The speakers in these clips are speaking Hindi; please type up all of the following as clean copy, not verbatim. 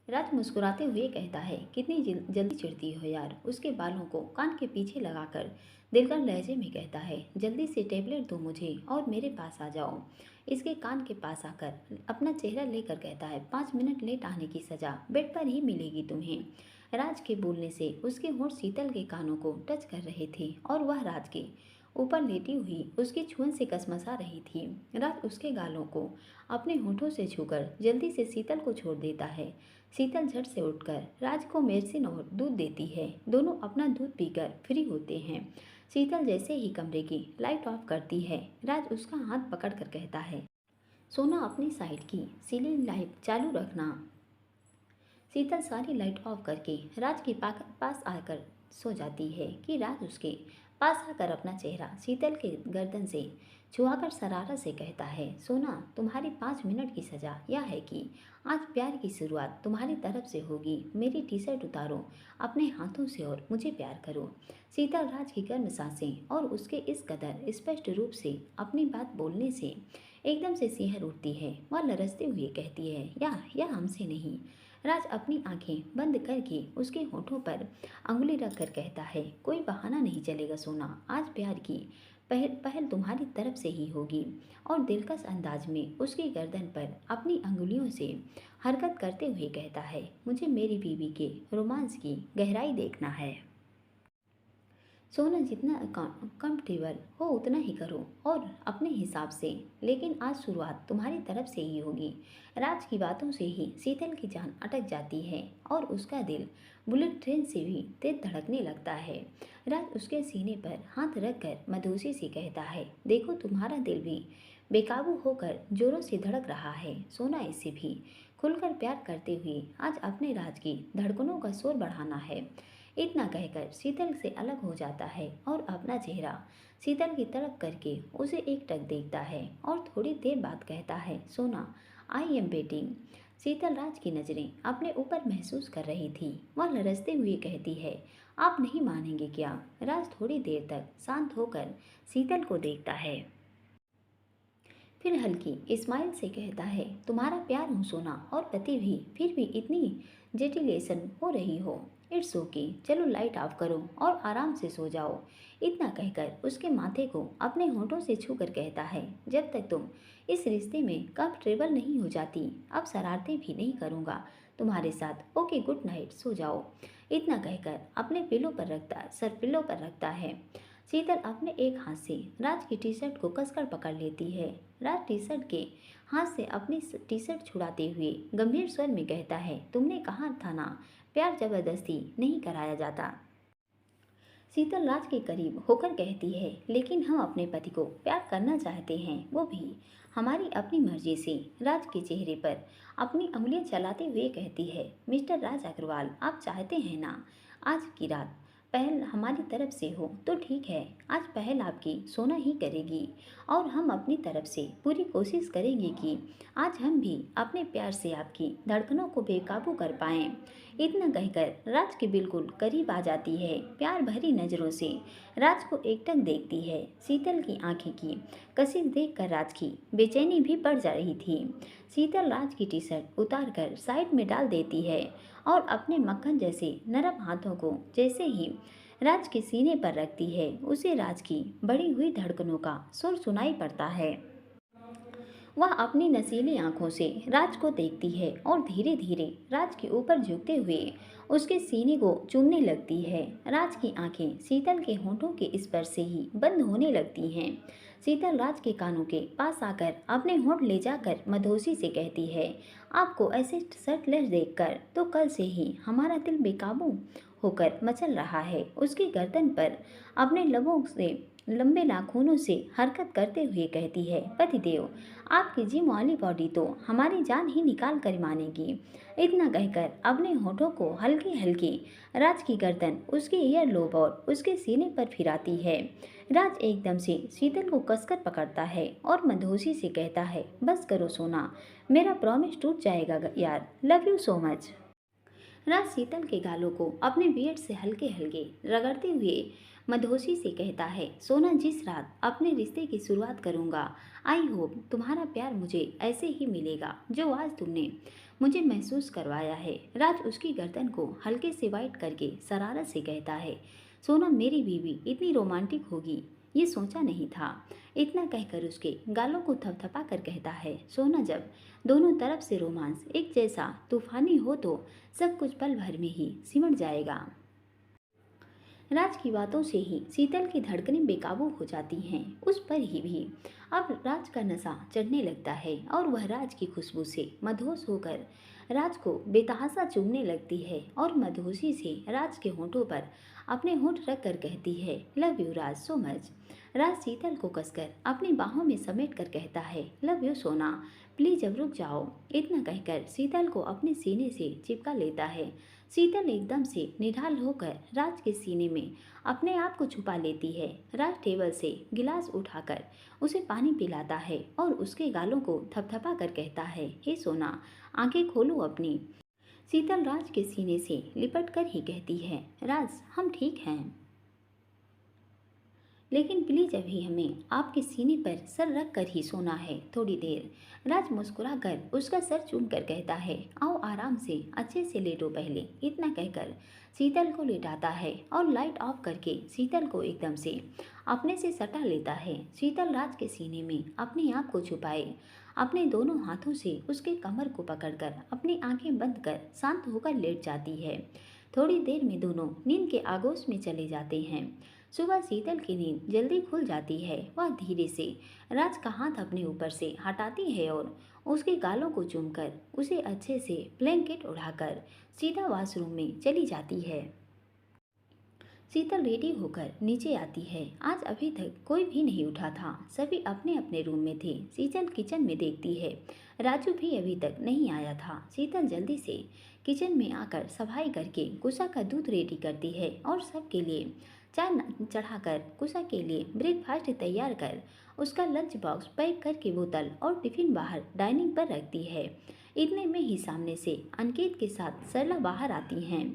राज मुस्कुराते हुए कहता है, कितनी जल्दी चिढ़ती हो यार। उसके बालों को कान के पीछे लगाकर दिलकर लहजे में कहता है, जल्दी से टेबलेट दो मुझे और मेरे पास आ जाओ। इसके कान के पास आकर अपना चेहरा लेकर कहता है, 5 मिनट लेट आने की सजा बेड पर ही मिलेगी तुम्हें। राज के बोलने से उसके होंठ शीतल के कानों को टच कर रहे थे और वह राज के ऊपर लेटी हुई उसकी छुअन से कसमसा रही थी। राज उसके गालों को अपने होठों से छूकर जल्दी से शीतल को छोड़ देता है। शीतल झट से उठकर राज को मेडिसिन और दूध देती है। दोनों अपना दूध पीकर फ्री होते हैं। शीतल जैसे ही कमरे की लाइट ऑफ करती है, राज उसका हाथ पकड़कर कहता है, सोना अपनी साइड की सीलिंग लाइट चालू रखना। शीतल सारी लाइट ऑफ करके राज के पास आकर सो जाती है कि राज उसके पास आकर अपना चेहरा शीतल के गर्दन से छुआकर शरारत से कहता है, सोना तुम्हारी 5 मिनट की सजा यह है कि आज प्यार की शुरुआत तुम्हारी तरफ से होगी। मेरी टी शर्ट उतारो अपने हाथों से और मुझे प्यार करो। शीतल राज की गर्म सांसें और उसके इस कदर स्पष्ट रूप से अपनी बात बोलने से एकदम से सिहर उठती है। वह लरसते हुए कहती है, यह हमसे नहीं। राज अपनी आंखें बंद करके उसके होठों पर अंगुली रखकर कहता है, कोई बहाना नहीं चलेगा सोना। आज प्यार की पहल पहल तुम्हारी तरफ से ही होगी। और दिलकश अंदाज में उसकी गर्दन पर अपनी अंगुलियों से हरकत करते हुए कहता है, मुझे मेरी बीवी के रोमांस की गहराई देखना है। सोना जितना कंफर्टेबल हो उतना ही करो और अपने हिसाब से, लेकिन आज शुरुआत तुम्हारी तरफ से ही होगी। राज की बातों से ही शीतल की जान अटक जाती है और उसका दिल बुलेट ट्रेन से भी तेज धड़कने लगता है। राज उसके सीने पर हाथ रखकर मधुसी से कहता है, देखो तुम्हारा दिल भी बेकाबू होकर जोरों से धड़क रहा है। सोना इससे भी खुलकर प्यार करते हुए आज अपने राज की धड़कनों का शोर बढ़ाना है। इतना कहकर शीतल से अलग हो जाता है और अपना चेहरा शीतल की तरफ करके उसे एकटक देखता है और थोड़ी देर बाद कहता है, सोना आई एम वेटिंग। शीतल राज की नज़रें अपने ऊपर महसूस कर रही थी। वह लरजते हुए कहती है, आप नहीं मानेंगे क्या। राज थोड़ी देर तक शांत होकर शीतल को देखता है, फिर हल्की स्माइल से कहता है, तुम्हारा प्यार हूँ सोना और पति भी, फिर भी इतनी जेटिलेशन हो रही हो। इट्स ओके, चलो लाइट ऑफ करो और आराम से सो जाओ। इतना कहकर उसके माथे को अपने होठों से छूकर कहता है, जब तक तुम इस रिश्ते में कंफर्टेबल नहीं हो जाती, अब शरारतें भी नहीं करूँगा तुम्हारे साथ। ओके गुड नाइट, सो जाओ। इतना कहकर अपने पिलो पर रखता है। शीतल अपने एक हाथ से राज की टी शर्ट को कसकर पकड़ लेती है। राज टी शर्ट के हाथ से अपनी टी शर्ट छुड़ाते हुए गंभीर स्वर में कहता है, तुमने कहा था ना, प्यार जबरदस्ती नहीं कराया जाता। शीतल राज के करीब होकर कहती है, लेकिन हम अपने पति को प्यार करना चाहते हैं, वो भी हमारी अपनी मर्जी से। राज के चेहरे पर अपनी उंगलियां चलाते हुए कहती है, मिस्टर राज अग्रवाल, आप चाहते हैं ना आज की रात पहल हमारी तरफ से हो तो ठीक है। आज पहल आपकी सोना ही करेगी और हम अपनी तरफ से पूरी कोशिश करेंगे कि आज हम भी अपने प्यार से आपकी धड़कनों को बेकाबू कर पाएं। इतना कहकर राज के बिल्कुल करीब आ जाती है। प्यार भरी नज़रों से राज को एकटक देखती है। शीतल की आंखें की कशिश देखकर राज की बेचैनी भी बढ़ जा रही थी। शीतल राज की टी शर्ट उतार कर साइड में डाल देती है और अपने मक्खन जैसे नरम हाथों को जैसे ही राज के सीने पर रखती है, उसे राज की बढ़ी हुई धड़कनों का सुर सुनाई पड़ता है। वह अपनी नशीली आंखों से राज को देखती है और धीरे धीरे राज के ऊपर झुकते हुए उसके सीने को चूमने लगती है। राज की आंखें शीतल के होठों के स्पर्श से ही बंद होने लगती हैं। शीतल राज के कानों के पास आकर अपने होठ ले जाकर मधोसी से कहती है, आपको ऐसे शर्टलेस देखकर तो कल से ही हमारा दिल बेकाबू होकर मचल रहा है। उसकी गर्दन पर अपने लबों से लंबे नाखूनों से हरकत करते हुए कहती है, पतिदेव, आपकी जिम वाली बॉडी तो हमारी जान ही निकाल कर मानेगी। इतना कहकर अपने होठों को हल्की हल्की राज की गर्दन उसके ईयर लोब और उसके सीने पर फिराती है। राज एकदम से शीतल को कसकर पकड़ता है और मधोसी से कहता है, बस करो सोना, मेरा प्रॉमिस टूट जाएगा यार, love you so much. Raj शीतल के गालों को अपने बियर्ड से हल्के हल्के रगड़ते हुए मधोसी से कहता है, सोना जिस रात अपने रिश्ते की शुरुआत करूंगा, आई होप तुम्हारा प्यार मुझे ऐसे ही मिलेगा जो आज तुमने मुझे महसूस करवाया है। राज उसकी गर्दन को हल्के से वाइट करके शरारत से कहता है, सोना मेरी बीवी इतनी रोमांटिक होगी ये सोचा नहीं था। इतना कहकर उसके गालों को थपथपा कर कहता है, सोना जब दोनों तरफ से रोमांस एक जैसा तूफानी हो तो सब कुछ पल भर में ही सिमट जाएगा। राज की बातों से ही शीतल की धड़कनें बेकाबू हो जाती हैं। उस पर ही भी अब राज का नशा चढ़ने लगता है और वह राज की खुशबू से मदहोश होकर राज को बेतहाशा चूमने लगती है और मदहोशी से राज के होठों पर अपने होठ रख कर कहती है, love you Raj so much. Raj Sheetal को कसकर अपनी बाहों में समेट कर कहता है, लव यू सोना प्लीज अब रुक जाओ। इतना कहकर शीतल को अपने सीने से चिपका लेता है। शीतल एकदम से निढाल होकर राज के सीने में अपने आप को छुपा लेती है। राज टेबल से गिलास उठाकर उसे पानी पिलाता है और उसके गालों को थपथपा कर कहता है, हे सोना आंखें खोलो अपनी। शीतल राज के सीने से लिपट कर ही कहती है, राज हम ठीक हैं, लेकिन प्लीज अभी हमें आपके सीने पर सर रख कर ही सोना है थोड़ी देर। राज मुस्कुराकर उसका सर चूम कर कहता है, आओ आराम से अच्छे से लेटो पहले। इतना कहकर शीतल को लेटाता है और लाइट ऑफ करके शीतल को एकदम से अपने से सटा लेता है। शीतल राज के सीने में अपने आप को छुपाए अपने दोनों हाथों से उसके कमर को पकड़कर अपनी आंखें बंद कर शांत होकर लेट जाती है। थोड़ी देर में दोनों नींद के आगोश में चले जाते हैं। सुबह शीतल की नींद जल्दी खुल जाती है। वह धीरे से राज का हाथ अपने ऊपर से हटाती है और उसके गालों को चूमकर उसे अच्छे से ब्लैंकेट उड़ाकर सीधा वॉशरूम में चली जाती है। शीतल रेडी होकर नीचे आती है। आज अभी तक कोई भी नहीं उठा था, सभी अपने अपने रूम में थे। शीतल किचन में देखती है राजू भी अभी तक नहीं आया था। शीतल जल्दी से किचन में आकर सफाई करके कुसा का दूध रेडी करती है और सबके लिए चाय चढ़ाकर कुसा के लिए ब्रेकफास्ट तैयार कर उसका लंच बॉक्स पैक करके बोतल और टिफिन बाहर डाइनिंग पर रखती है। इतने में ही सामने से अंकित के साथ सरला बाहर आती हैं।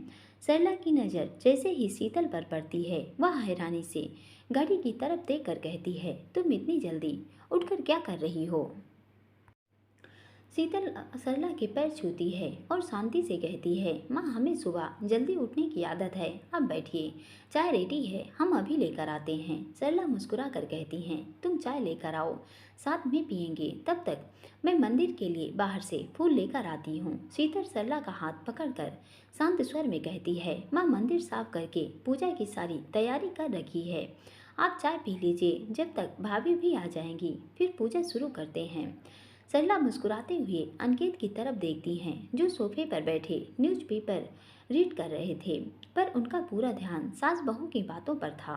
सरला की नज़र जैसे ही शीतल पर पड़ती है वह हैरानी से गाड़ी की तरफ देख कर कहती है, तुम इतनी जल्दी उठकर क्या कर रही हो। शीतल सरला के पैर छूती है और शांति से कहती है, माँ हमें सुबह जल्दी उठने की आदत है, अब बैठिए चाय रेडी है हम अभी लेकर आते हैं। सरला मुस्कुरा कर कहती हैं, तुम चाय लेकर आओ साथ में पियेंगे, तब तक मैं मंदिर के लिए बाहर से फूल लेकर आती हूँ। शीतल सरला का हाथ पकड़कर शांत स्वर में कहती है, माँ मंदिर साफ करके पूजा की सारी तैयारी कर रखी है, आप चाय पी लीजिए, जब तक भाभी भी आ जाएंगी फिर पूजा शुरू करते हैं। सरला मुस्कुराते हुए अंकित की तरफ देखती हैं जो सोफे पर बैठे न्यूज़पेपर रीड कर रहे थे, पर उनका पूरा ध्यान सास बहू की बातों पर था।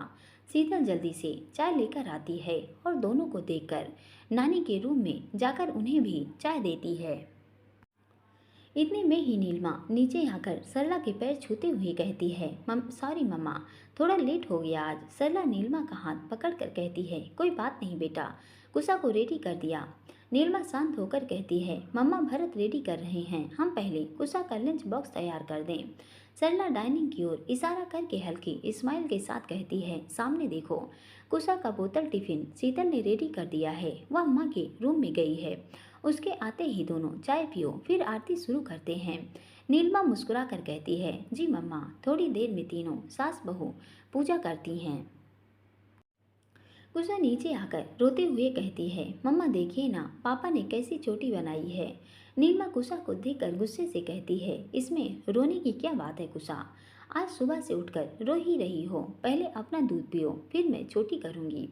शीतल जल्दी से चाय लेकर आती है और दोनों को देखकर नानी के रूम में जाकर उन्हें भी चाय देती है। इतने में ही नीलिमा नीचे आकर सरला के पैर छूते हुए कहती है, सॉरी मम्मा थोड़ा लेट हो गया आज। सरला नीलिमा का हाथ पकड़कर कहती है, कोई बात नहीं बेटा, कुसा को रेडी कर दिया। नीलिमा शांत होकर कहती है, मम्मा भरत रेडी कर रहे हैं, हम पहले कुसा का लंच बॉक्स तैयार कर दें। सरला डाइनिंग की ओर इशारा करके हल्की स्माइल के साथ कहती है, सामने देखो कुसा का बोतल टिफिन शीतल ने रेडी कर दिया है, वह अम्मा के रूम में गई है, उसके आते ही दोनों चाय पियो फिर आरती शुरू करते हैं। नीलिमा मुस्कुरा कर कहती है, जी मम्मा। थोड़ी देर में तीनों सास बहू पूजा करती हैं। कुसा नीचे आकर रोते हुए कहती है, मम्मा देखिए ना पापा ने कैसी चोटी बनाई है। नीलिमा कुसा को देखकर गुस्से से कहती है, इसमें रोने की क्या बात है कुसा, आज सुबह से उठकर रो ही रही हो, पहले अपना दूध पियो फिर मैं चोटी करूँगी।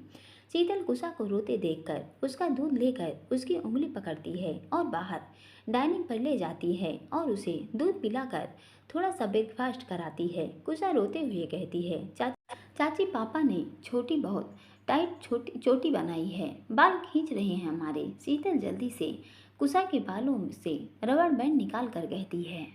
शीतल कुसा को रोते देखकर उसका दूध लेकर उसकी उंगली पकड़ती है और बाहर डाइनिंग पर ले जाती है और उसे दूध पिलाकर थोड़ा सा ब्रेकफास्ट कराती है। कुसा रोते हुए कहती है, चाची पापा ने छोटी बहुत टाइट छोटी चोटी बनाई है, बाल खींच रहे हैं हमारे। शीतल जल्दी से कुसा के बालों से रबड़ बैंड निकाल कर कहती है,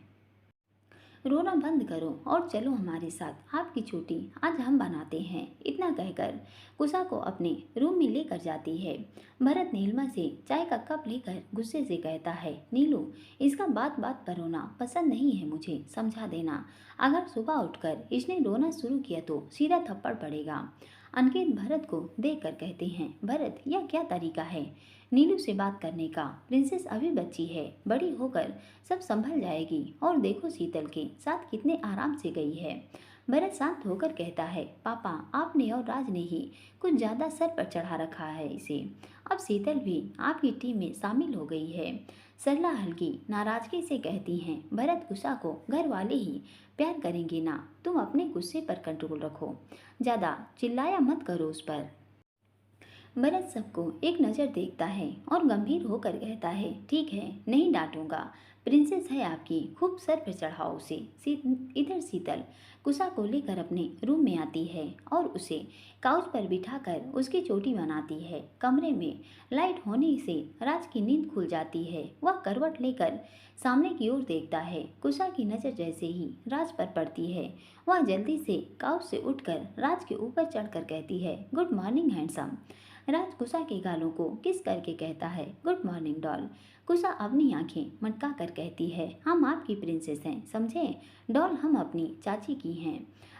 रोना बंद करो और चलो हमारे साथ, आपकी चोटी आज हम बनाते हैं। इतना कहकर कुसा को अपने रूम में लेकर जाती है। भरत नीलिमा से चाय का कप लेकर गुस्से से कहता है, नीलू इसका बात बात पर रोना पसंद नहीं है, मुझे समझा देना, अगर सुबह उठकर इसने रोना शुरू किया तो सीधा थप्पड़ पड़ेगा। अंकित भरत को देखकर कहते हैं, भरत यह क्या तरीका है नीलू से बात करने का? प्रिंसेस अभी बच्ची है, बड़ी होकर सब संभल जाएगी। और देखो शीतल के साथ कितने आराम से गई है। भरत शांत होकर कहता है, पापा आपने और राज ने ही कुछ ज़्यादा सर पर चढ़ा रखा है इसे। अब शीतल भी आपकी टीम में शामिल हो गई है। सरला हल्की नाराजगी से कहती हैं, भरत गुस्सा को घर वाले ही प्यार करेंगे ना, तुम अपने गुस्से पर कंट्रोल रखो, ज़्यादा चिल्लाया मत करो उस पर। भरत सबको एक नज़र देखता है और गंभीर होकर कहता है, ठीक है नहीं डांटूंगा, प्रिंसेस है आपकी, खूब सर पर चढ़ाओ उसे। इधर शीतल कुसा को लेकर अपने रूम में आती है और उसे काउच पर बिठाकर उसकी चोटी बनाती है। कमरे में लाइट होने से राज की नींद खुल जाती है। वह करवट लेकर सामने की ओर देखता है। कुसा की नज़र जैसे ही राज पर पड़ती है, वह जल्दी से काउच से उठकर राज के ऊपर चढ़कर कहती है, गुड मॉर्निंग हैंडसम। राज कुसा के गालों को किस करके कहता है, गुड मॉर्निंग डॉल। कुसा अपनी आंखें मटका कर कहती है, हम आपकी प्रिंसेस हैं, समझे? डॉल हम अपनी चाची की हैं।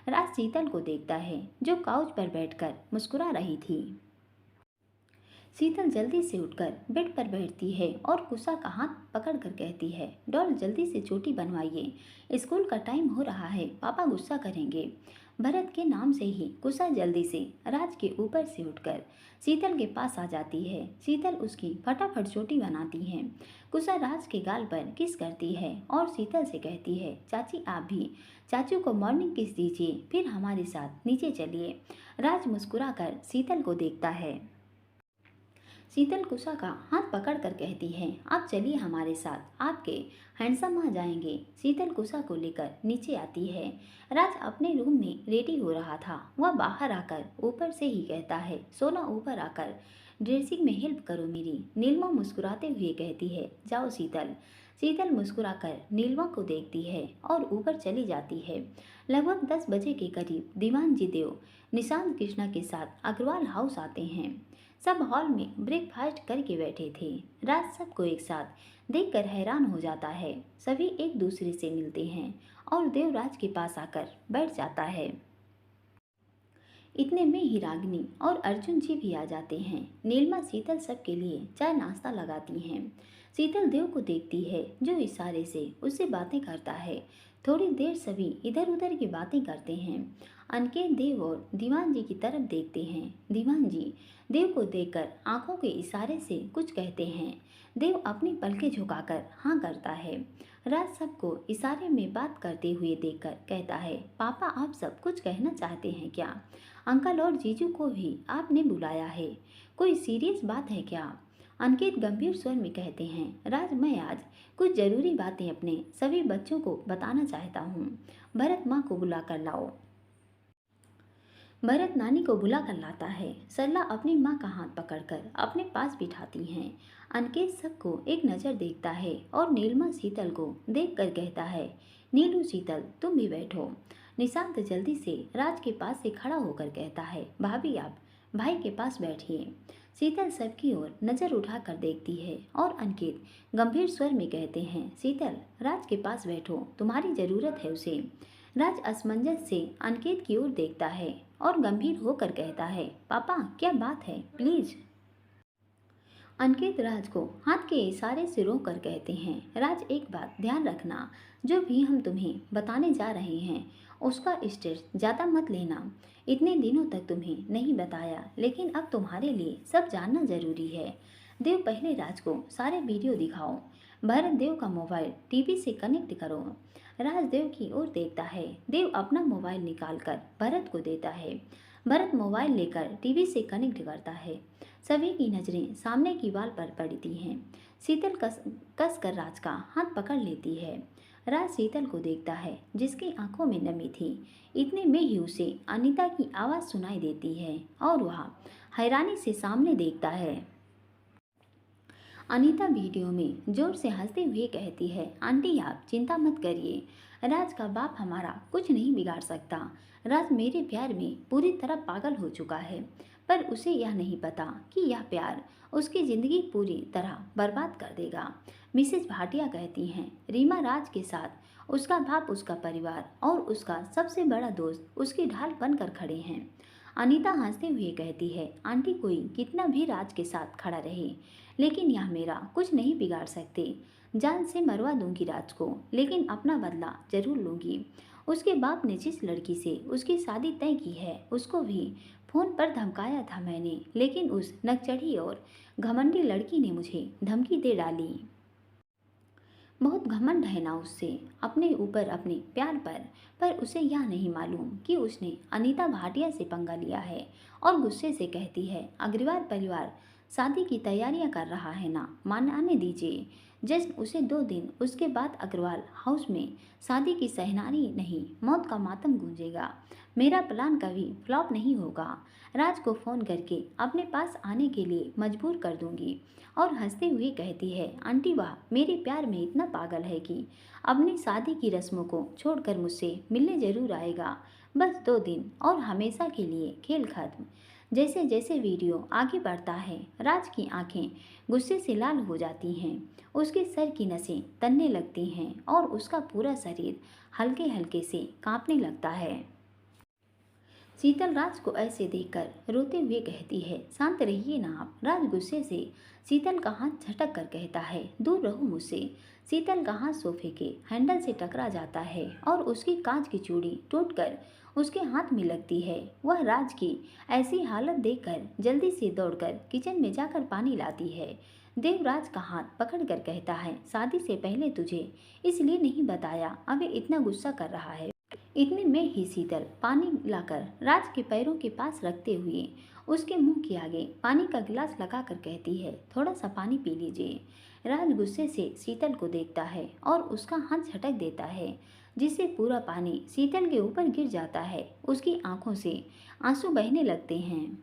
राज शीतल को देखता है जो काउच पर बैठकर मुस्कुरा रही थी। शीतल जल्दी से उठकर बेड पर बैठती है और कुसा का हाथ पकड़कर कहती है, डॉल जल्दी से चोटी बनवाइए, स्कूल का टाइम हो रहा है, पापा गुस्सा करेंगे। भरत के नाम से ही कुसा जल्दी से राज के ऊपर से उठकर शीतल के पास आ जाती है। शीतल उसकी फटाफट चोटी बनाती है। कुसा राज के गाल पर किस करती है और शीतल से कहती है, चाची आप भी चाचू को मॉर्निंग किस दीजिए, फिर हमारे साथ नीचे चलिए। राज मुस्कुराकर शीतल को देखता है। शीतल कुसा का हाथ पकड़कर कहती है, आप चलिए हमारे साथ, आपके हैंडसम आ जाएंगे। शीतल कुसा को लेकर नीचे आती है। राज अपने रूम में रेडी हो रहा था। वह बाहर आकर ऊपर से ही कहता है, सोना ऊपर आकर ड्रेसिंग में हेल्प करो मेरी। नीलमा मुस्कुराते हुए कहती है, जाओ शीतल। शीतल मुस्कुराकर नीलमा को देखती है और ऊपर चली जाती है। लगभग 10 बजे के करीब दीवान जी देव निशांत कृष्णा के साथ अग्रवाल हाउस आते हैं। सब हॉल में ब्रेकफास्ट करके बैठे थे। राज सबको एक साथ देखकर हैरान हो जाता है। सभी एक दूसरे से मिलते हैं और देवराज के पास आकर बैठ जाता है। इतने में ही रागिनी और अर्जुन जी भी आ जाते हैं। नीलमा शीतल सबके लिए चाय नाश्ता लगाती हैं। शीतल देव को देखती है जो इशारे से उससे बातें करता है। थोड़ी देर सभी इधर उधर की बातें करते हैं। अनकेत देव और दीवान जी की तरफ देखते हैं। दीवान जी देव को देखकर आंखों के इशारे से कुछ कहते हैं। देव अपनी पलकें झुकाकर हाँ करता है। राज सबको इशारे में बात करते हुए देखकर कहता है, पापा आप सब कुछ कहना चाहते हैं क्या? अंकल और जीजू को भी आपने बुलाया है, कोई सीरियस बात है क्या? अंकित गंभीर स्वर में कहते हैं, राज मैं आज कुछ जरूरी बातें अपने सभी बच्चों को बताना चाहता हूँ। भरत माँ को बुला कर लाओ। भरत नानी को बुला कर लाता है। सरला अपनी माँ का हाथ पकड़कर अपने पास बिठाती हैं। अनकेत सबको एक नज़र देखता है और नीलमा शीतल को देखकर कहता है, नीलू शीतल तुम भी बैठो। निशांत जल्दी से राज के पास से खड़ा होकर कहता है, भाभी आप भाई के पास बैठिए। शीतल सबकी ओर नज़र उठाकर देखती है और अनकेत गंभीर स्वर में कहते हैं, शीतल राज के पास बैठो, तुम्हारी ज़रूरत है उसे। राज असमंजस से अनकेत की ओर देखता है और गंभीर होकर कहता है, पापा क्या बात है, प्लीज। अनकेत राज को हाथ के इशारे से रोक कर कहते हैं, राज एक बात ध्यान रखना, जो भी हम तुम्हें बताने जा रहे हैं उसका स्ट्रेस ज़्यादा मत लेना। इतने दिनों तक तुम्हें नहीं बताया, लेकिन अब तुम्हारे लिए सब जानना ज़रूरी है। देव पहले राज को सारे वीडियो दिखाओ। भरत देव का मोबाइल टीवी से कनेक्ट करो। राज देव की ओर देखता है। देव अपना मोबाइल निकालकर भरत को देता है। भरत मोबाइल लेकर टीवी से कनेक्ट करता है। सभी की नज़रें सामने की वॉल पर पड़ती हैं। शीतल कस कर राज का हाथ पकड़ लेती है। राज शीतल को देखता है जिसकी आंखों में नमी थी। इतने में ही उसे अनीता की आवाज़ सुनाई देती है और वह हैरानी से सामने देखता है। अनीता वीडियो में जोर से हंसते हुए कहती है, आंटी आप चिंता मत करिए, राज का बाप हमारा कुछ नहीं बिगाड़ सकता। राज मेरे प्यार में पूरी तरह पागल हो चुका है, पर उसे यह नहीं पता कि यह प्यार उसकी ज़िंदगी पूरी तरह बर्बाद कर देगा। मिसेज भाटिया कहती हैं, रीमा राज के साथ उसका बाप, उसका परिवार और उसका सबसे बड़ा दोस्त उसकी ढाल बनकर खड़े हैं। अनीता हंसते हुए कहती है, आंटी कोई कितना भी राज के साथ खड़ा रहे, लेकिन यह मेरा कुछ नहीं बिगाड़ सकते। जान से मरवा दूंगी राज को, लेकिन अपना बदला जरूर लूंगी। उसके बाप ने जिस लड़की से उसकी शादी तय की है, उसको भी फोन पर धमकाया था मैंने, लेकिन उस नकचढ़ी और घमंडी लड़की ने मुझे धमकी दे डाली। बहुत घमंड है ना उससे, अपने ऊपर, अपने प्यार पर उसे यह नहीं मालूम कि उसने अनीता भाटिया से पंगा लिया है। और गुस्से से कहती है, अग्रवाल परिवार शादी की तैयारियां कर रहा है ना, मनाने दीजिए जस्ट उसे 2 दिन, उसके बाद अग्रवाल हाउस में शादी की सहनाई नहीं, मौत का मातम गूंजेगा। मेरा प्लान कभी फ्लॉप नहीं होगा। राज को फ़ोन करके अपने पास आने के लिए मजबूर कर दूंगी। और हंसते हुए कहती है, आंटी वाह, मेरे प्यार में इतना पागल है कि अपनी शादी की रस्मों को छोड़कर मुझसे मिलने जरूर आएगा। बस 2 दिन और हमेशा के लिए खेल खत्म। जैसे जैसे वीडियो आगे बढ़ता है, राज की आंखें गुस्से से लाल हो जाती हैं, उसके सर की नसें तनने लगती हैं और उसका पूरा शरीर हल्के हल्के से कांपने लगता है। शीतल राज को ऐसे देखकर रोते हुए कहती है, शांत रहिए ना आप। राज गुस्से से शीतल का हाथ झटक कर कहता है, दूर रहो मुझसे। शीतल का हाथ सोफे के हैंडल से टकरा जाता है और उसकी कांच की चूड़ी टूटकर उसके हाथ में लगती है। वह राज की ऐसी हालत देखकर जल्दी से दौड़कर किचन में जाकर पानी लाती है। देवराज का हाथ पकड़कर कहता है, शादी से पहले तुझे इसलिए नहीं बताया, अबे इतना गुस्सा कर रहा है। इतने में ही शीतल पानी लाकर राज के पैरों के पास रखते हुए उसके मुंह के आगे पानी का गिलास लगाकर कहती है, थोड़ा सा पानी पी लीजिए। राज गुस्से से शीतल को देखता है और उसका हाथ झटक देता है, जिससे पूरा पानी शीतल के ऊपर गिर जाता है। उसकी आंखों से आंसू बहने लगते हैं।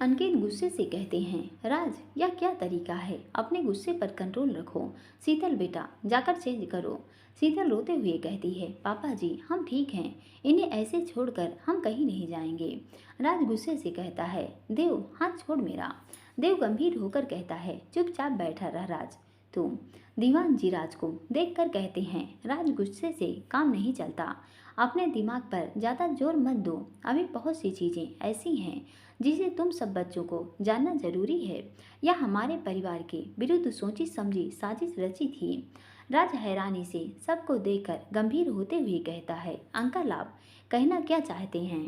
अंकित गुस्से से कहते हैं, राज यह क्या तरीका है, अपने गुस्से पर कंट्रोल रखो। शीतल बेटा जाकर चेंज करो। शीतल रोते हुए कहती है, पापा जी हम ठीक हैं, इन्हें ऐसे छोड़कर हम कहीं नहीं जाएंगे। राज गुस्से से कहता है, देव हाथ छोड़ मेरा। देव गंभीर होकर कहता है, चुपचाप बैठा रह राज तुम। दीवान जी राज को देखकर कहते हैं, राज गुस्से से काम नहीं चलता, अपने दिमाग पर ज़्यादा जोर मत दो, अभी बहुत सी चीज़ें ऐसी हैं जिसे तुम सब बच्चों को जानना जरूरी है। यह हमारे परिवार के विरुद्ध सोची समझी साजिश रची थी। राज हैरानी से सबको देखकर गंभीर होते हुए कहता है, अंकल आप कहना क्या चाहते हैं।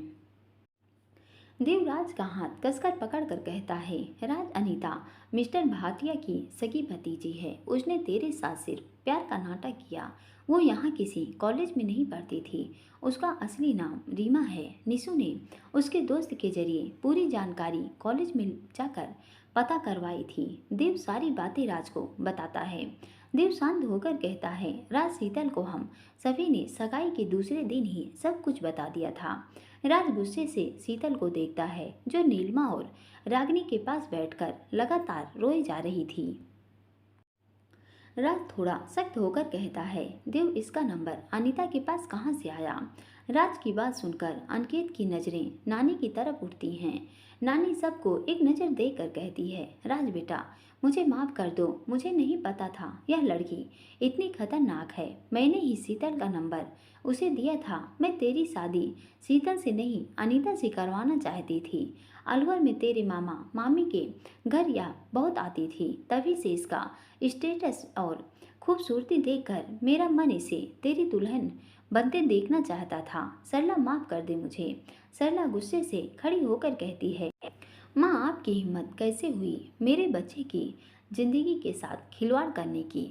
देवराज का हाथ कसकर पकड़कर कहता है, राज अनीता मिस्टर भाटिया की सगी भतीजी है, उसने तेरे साथ सिर्फ प्यार का नाटक किया। वो यहाँ किसी कॉलेज में नहीं पढ़ती थी, उसका असली नाम रीमा है। निशु ने उसके दोस्त के जरिए पूरी जानकारी कॉलेज में जाकर पता करवाई थी। देव सारी बातें राज को बताता है। देव शांत होकर कहता है, राज शीतल को हम सभी ने सगाई के दूसरे दिन ही सब कुछ बता दिया था। राज गुस्से से शीतल को देखता है, जो नीलिमा और रागिनी के पास बैठकर लगातार रोए जा रही थी। राज थोड़ा सख्त होकर कहता है, देव इसका नंबर अनीता के पास कहाँ से आया। राज की बात सुनकर अंकित की नज़रें नानी की तरफ उठती हैं। नानी सबको एक नज़र देकर कहती है, राज बेटा मुझे माफ़ कर दो, मुझे नहीं पता था यह लड़की इतनी खतरनाक है। मैंने ही शीतल का नंबर उसे दिया था। मैं तेरी शादी शीतल से नहीं अनीता से करवाना चाहती थी। अलवर में तेरे मामा मामी के घर यह बहुत आती थी, तभी से इसका स्टेटस और खूबसूरती देखकर मेरा मन इसे तेरी दुल्हन बनते देखना चाहता था। सरला माफ़ कर दे मुझे। सरला गुस्से से खड़ी होकर कहती है, माँ आपकी हिम्मत कैसे हुई मेरे बच्चे की जिंदगी के साथ खिलवाड़ करने की।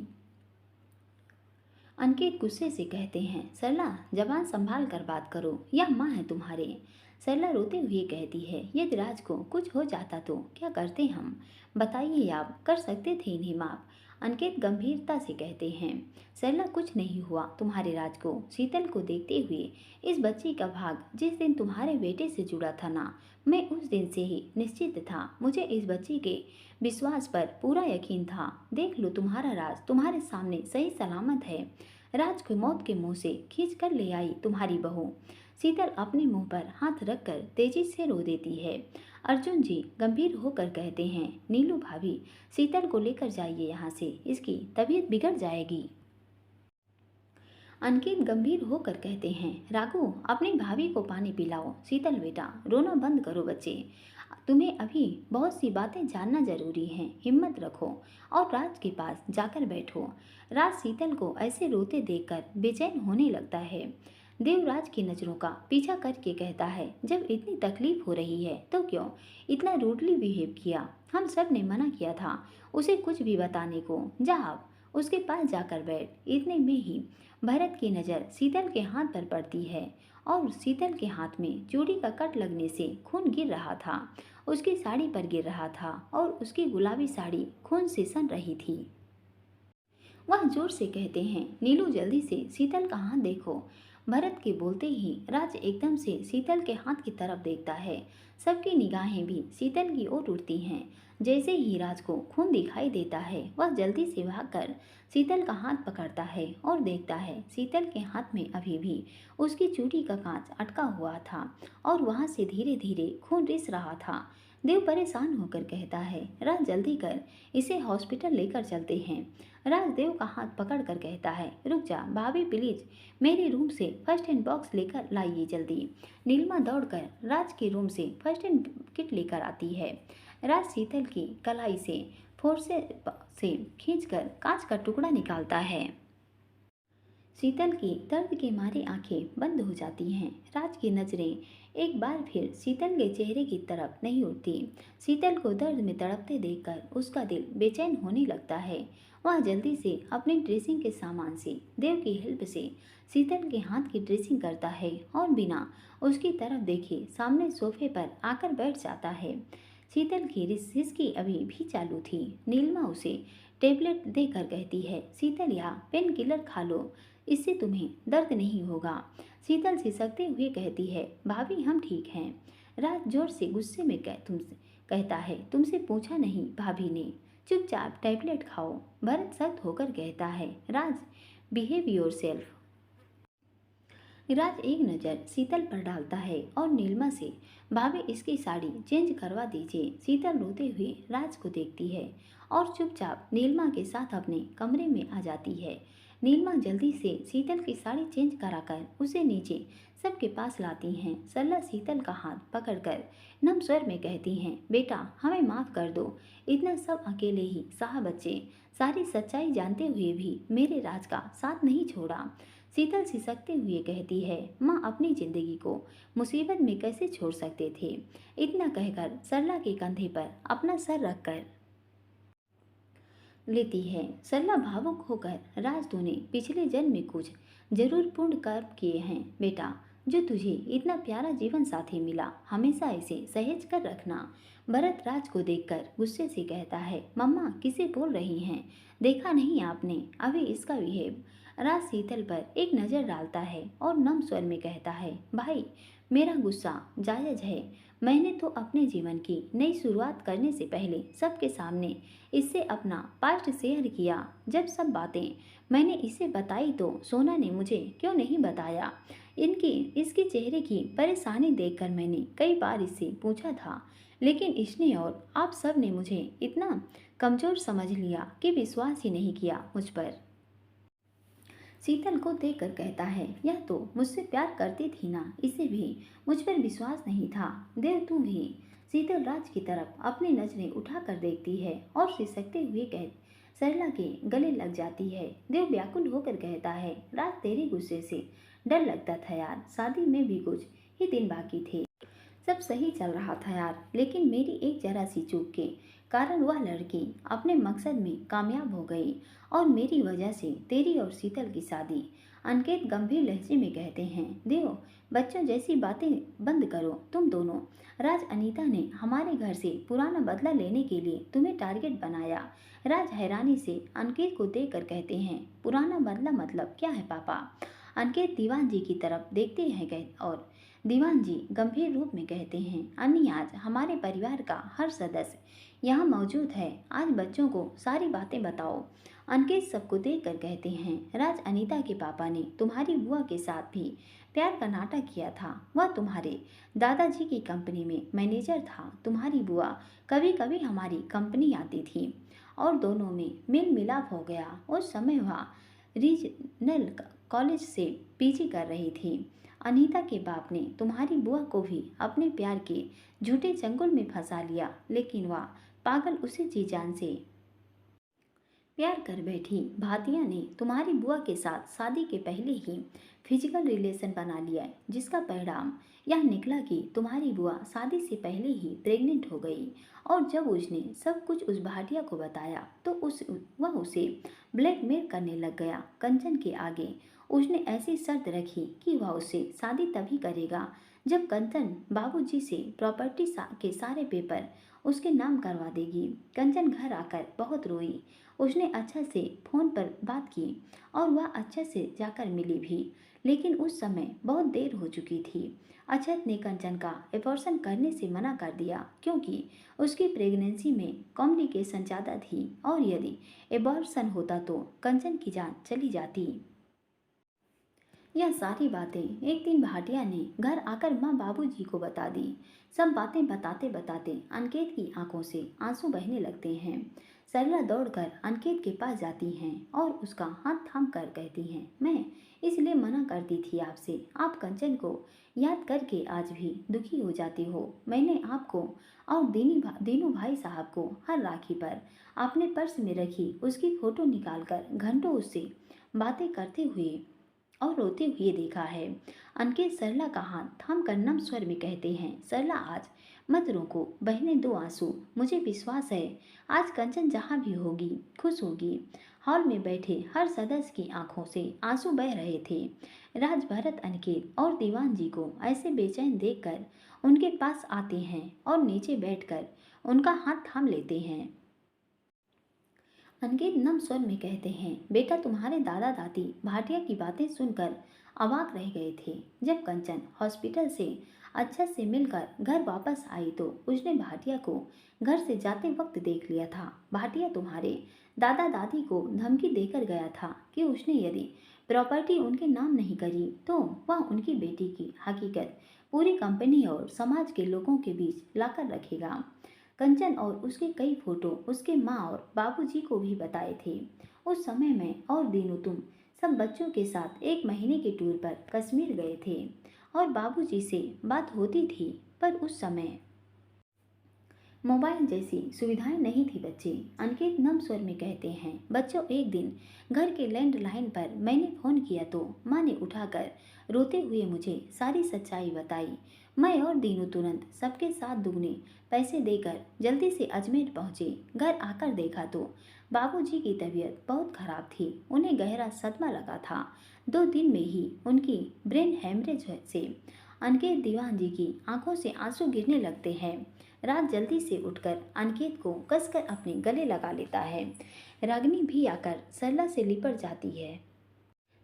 अंकित गुस्से से कहते हैं, सरला जबान संभाल कर बात करो, यह माँ है तुम्हारे। सरला रोते हुए कहती है, यदि राज को कुछ हो जाता तो क्या करते हम, बताइए आप कर सकते थे इन्हें माफ। अंकित गंभीरता से कहते हैं, सरला कुछ नहीं हुआ तुम्हारे राज को। शीतल को देखते हुए इस बच्ची का भाग जिस दिन तुम्हारे बेटे से जुड़ा था ना, मैं उस दिन से ही निश्चित था। मुझे इस बच्ची के विश्वास पर पूरा यकीन था। देख लो तुम्हारा राज तुम्हारे सामने सही सलामत है। राज को मौत के मुंह से खींच कर ले आई तुम्हारी बहू। शीतल अपने मुंह पर हाथ रखकर तेजी से रो देती है। अर्जुन जी गंभीर होकर कहते हैं, नीलू भाभी शीतल को लेकर जाइए यहाँ से, इसकी तबीयत बिगड़ जाएगी। अंकित गंभीर होकर कहते हैं, राघु अपनी भाभी को पानी पिलाओ। शीतल बेटा रोना बंद करो बच्चे, तुम्हें अभी बहुत सी बातें जानना जरूरी है, हिम्मत रखो और राज के पास जाकर बैठो। राज शीतल को ऐसे रोते देखकर बेचैन होने लगता है। देवराज की नज़रों का पीछा करके कहता है, जब इतनी तकलीफ हो रही है तो क्यों इतना रूडली बिहेव किया? हम सब ने मना किया था उसे कुछ भी बताने को। जा आप उसके पास जाकर बैठ। इतने में ही भरत की नज़र शीतल के हाथ पर पड़ती है और शीतल के हाथ में चूड़ी का कट लगने से खून गिर रहा था, उसकी साड़ी पर गिर रहा था और उसकी गुलाबी साड़ी खून से सन रही थी। वह जोर से कहते हैं, नीलू जल्दी से शीतल का हाथ देखो। भरत के बोलते ही राज एकदम से शीतल के हाथ की तरफ देखता है। सबकी निगाहें भी शीतल की ओर उठती हैं। जैसे ही राज को खून दिखाई देता है वह जल्दी से भागकर शीतल का हाथ पकड़ता है और देखता है शीतल के हाथ में अभी भी उसकी चूड़ी का कांच अटका हुआ था और वहां से धीरे धीरे खून रिस रहा था। देव परेशान होकर कहता है, राज जल्दी कर, इसे हॉस्पिटल लेकर चलते हैं। राजदेव का हाथ पकड़कर कहता है, रुक जा भाभी प्लीज, मेरे रूम से फर्स्ट एड बॉक्स लेकर लाइए जल्दी। नीलिमा दौड़कर राज के रूम से फर्स्ट एड किट लेकर आती है। राज शीतल की कलाई से फोर्स से खींचकर कांच का टुकड़ा निकालता है। शीतल की दर्द के मारे आंखें बंद हो जाती हैं। राज की नजरें एक बार फिर शीतल के चेहरे की तरफ नहीं उठती। शीतल को दर्द में तड़पते देखकर उसका दिल बेचैन होने लगता है। वह जल्दी से अपने ड्रेसिंग के सामान से देव की हेल्प से शीतल के हाथ की ड्रेसिंग करता है और बिना उसकी तरफ देखे सामने सोफे पर आकर बैठ जाता है। शीतल की हिसकी अभी भी चालू थी। नीलिमा उसे टेबलेट देकर कहती है, शीतल यहाँ पेन किलर खा लो, इससे तुम्हें दर्द नहीं होगा। शीतल सिसकते हुए कहती है, भाभी हम ठीक हैं। राज जोर से गुस्से में कहता है, तुमसे पूछा नहीं भाभी ने, चुपचाप टैबलेट खाओ। भरत सख्त होकर कहता है, राज बिहेव योर सेल्फ। राज एक नज़र शीतल पर डालता है और नीलिमा से, भाभी इसकी साड़ी चेंज करवा दीजिए। शीतल रोते हुए राज को देखती है और चुपचाप नीलिमा के साथ अपने कमरे में आ जाती है। नीलिमा जल्दी से शीतल की साड़ी चेंज कराकर उसे नीचे सबके पास लाती हैं। सरला शीतल का हाथ पकड़कर नम स्वर में कहती हैं, बेटा हमें माफ़ कर दो, इतना सब अकेले ही सहा बच्चे, सारी सच्चाई जानते हुए भी मेरे राज का साथ नहीं छोड़ा। शीतल सिसकते हुए कहती है, माँ अपनी जिंदगी को मुसीबत में कैसे छोड़ सकते थे। इतना कहकर सरला के कंधे पर अपना सर रखकर लेती है। सरला भावुक होकर, राज तूने पिछले जन्म में कुछ जरूर पुण्य कर्म किए हैं बेटा, जो तुझे इतना प्यारा जीवन साथी मिला, हमेशा इसे सहेज कर रखना। भरत राज को देखकर गुस्से से कहता है, मम्मा किसे बोल रही हैं, देखा नहीं आपने अभी इसका बिहेव। राज शीतल पर एक नज़र डालता है और नम स्वर में कहता है, भाई मेरा गुस्सा जायज़ है, मैंने तो अपने जीवन की नई शुरुआत करने से पहले सबके सामने इससे अपना पास्ट शेयर किया। जब सब बातें मैंने इसे बताई तो सोना ने मुझे क्यों नहीं बताया। इसके चेहरे की परेशानी देखकर मैंने कई बार इससे पूछा था, लेकिन इसने और आप सब ने मुझे इतना कमज़ोर समझ लिया कि विश्वास ही नहीं किया मुझ पर। शीतल को देखकर कहता है, यह तो मुझसे प्यार करती थी ना, इसे भी मुझ पर विश्वास नहीं था। देव तू भी। शीतल राज की तरफ अपनी नजरें उठाकर देखती है और सिसकते हुए सरला के गले लग जाती है। देव व्याकुल होकर कहता है, राज तेरे गुस्से से डर लगता था यार, शादी में भी कुछ ही दिन बाकी थे, सब सही चल रहा था यार, लेकिन मेरी एक जरा सी चूक के कारण वह लड़की अपने मकसद में कामयाब हो गई और मेरी वजह से तेरी और शीतल की शादी। अनकेत गंभीर लहजे में कहते हैं, देव बच्चों जैसी बातें बंद करो तुम दोनों। राज अनीता ने हमारे घर से पुराना बदला लेने के लिए तुम्हें टारगेट बनाया। राज हैरानी से अनकेत को देखकर कहते हैं, पुराना बदला मतलब क्या है पापा? अनकेत दीवान जी की तरफ देखते हैं और दीवान जी गंभीर रूप में कहते हैं, अन्नी आज हमारे परिवार का हर सदस्य यहाँ मौजूद है, आज बच्चों को सारी बातें बताओ। अनकेत सबको देखकर कहते हैं, राज अनीता के पापा ने तुम्हारी बुआ के साथ भी प्यार का नाटक किया था, वह तुम्हारे दादाजी की कंपनी में मैनेजर था। तुम्हारी बुआ कभी कभी हमारी कंपनी आती थी और दोनों में मेल मिलाप हो गया। उस समय वह रीजनल कॉलेज से पीजी कर रही थी। अनीता के बाप ने तुम्हारी बुआ को भी अपने प्यार के झूठे चंगुल में फंसा लिया, लेकिन वह पागल उसी जी जान से प्यार कर बैठी। भातिया ने तुम्हारी बुआ के साथ शादी के पहले ही फिजिकल रिलेशन बना लिया है, जिसका परिणाम यह निकला कि तुम्हारी बुआ शादी से पहले ही प्रेग्नेंट हो गई। और जब उसने सब कुछ उस भाटिया को बताया तो वह उसे ब्लैकमेल करने लग गया। कंचन के आगे उसने ऐसी शर्त रखी कि वह उससे शादी तभी करेगा जब कंचन बाबूजी से प्रॉपर्टी के सारे पेपर उसके नाम करवा देगी। कंचन घर आकर बहुत रोई। उसने अच्छा से फोन पर बात की और वह अच्छे से जाकर मिली भी, लेकिन उस समय बहुत देर हो चुकी थी। अक्षत ने कंचन का एबॉर्शन करने से मना कर दिया क्योंकि उसकी प्रेगनेंसी में कॉम्प्लिकेशन ज़्यादा थी और यदि एबॉर्शन होता तो कंचन की जान चली जाती। यह सारी बातें एक दिन भाटिया ने घर आकर माँ बाबूजी को बता दी। सब बातें बताते बताते अनिकेत की आंखों से आंसू बहने लगते हैं। सरला दौड़कर अनिकेत के पास जाती हैं और उसका हाथ थाम कर कहती हैं, मैं इसलिए मना करती थी आपसे। आप कंचन को याद करके आज भी दुखी हो जाती हो। मैंने आपको और दीनू भाई साहब को हर राखी पर अपने पर्स में रखी उसकी फोटो निकालकर घंटों उससे बातें करते हुए और रोते हुए देखा है। अनके सरला का हाथ थाम कर नम स्वर में कहते हैं, सरला आज मत रोको, बहने दो आंसू। मुझे विश्वास है आज कंचन जहाँ भी होगी खुश होगी। हॉल में बैठे हर सदस्य की आंखों से आंसू बह रहे थे। राज, भरत, अनिकेत और दीवान जी को ऐसे बेचैन देखकर उनके पास आते हैं और नीचे बैठकर उनका हाथ थाम लेते हैं। अनिकेत नम स्वर में कहते हैं, बेटा तुम्हारे दादा दादी भाटिया की बातें सुनकर अवाक रह गए थे। जब कंचन हॉस्पिटल से अच्छा से मिलकर घर वापस आई तो उसने भाटिया को घर से जाते वक्त देख लिया था। भाटिया तुम्हारे दादा दादी को धमकी देकर गया था कि उसने यदि प्रॉपर्टी उनके नाम नहीं करी तो वह उनकी बेटी की हकीकत पूरी कंपनी और समाज के लोगों के बीच लाकर रखेगा। कंचन और उसके कई फोटो उसके माँ और बाबूजी को भी बताए थे। उस समय में और दिनों तुम सब बच्चों के साथ एक महीने के टूर पर कश्मीर गए थे और बाबूजी से बात होती थी, पर उस समय मोबाइल जैसी सुविधाएं नहीं थी बच्चे। अंकित नम स्वर में कहते हैं, बच्चों एक दिन घर के लैंडलाइन पर मैंने फ़ोन किया तो माँ ने उठाकर रोते हुए मुझे सारी सच्चाई बताई। मैं और दीनू तुरंत सबके साथ दुगने पैसे देकर जल्दी से अजमेर पहुँचे। घर आकर देखा तो बाबूजी की तबीयत बहुत खराब थी। उन्हें गहरा सदमा लगा था। 2 दिन में ही उनकी ब्रेन हेमरेज से अनिकेत दीवान जी की आंखों से आंसू गिरने लगते हैं। रात जल्दी से उठकर अनिकेत को कसकर अपने गले लगा लेता है। रागिनी भी आकर सरला से लिपट जाती है।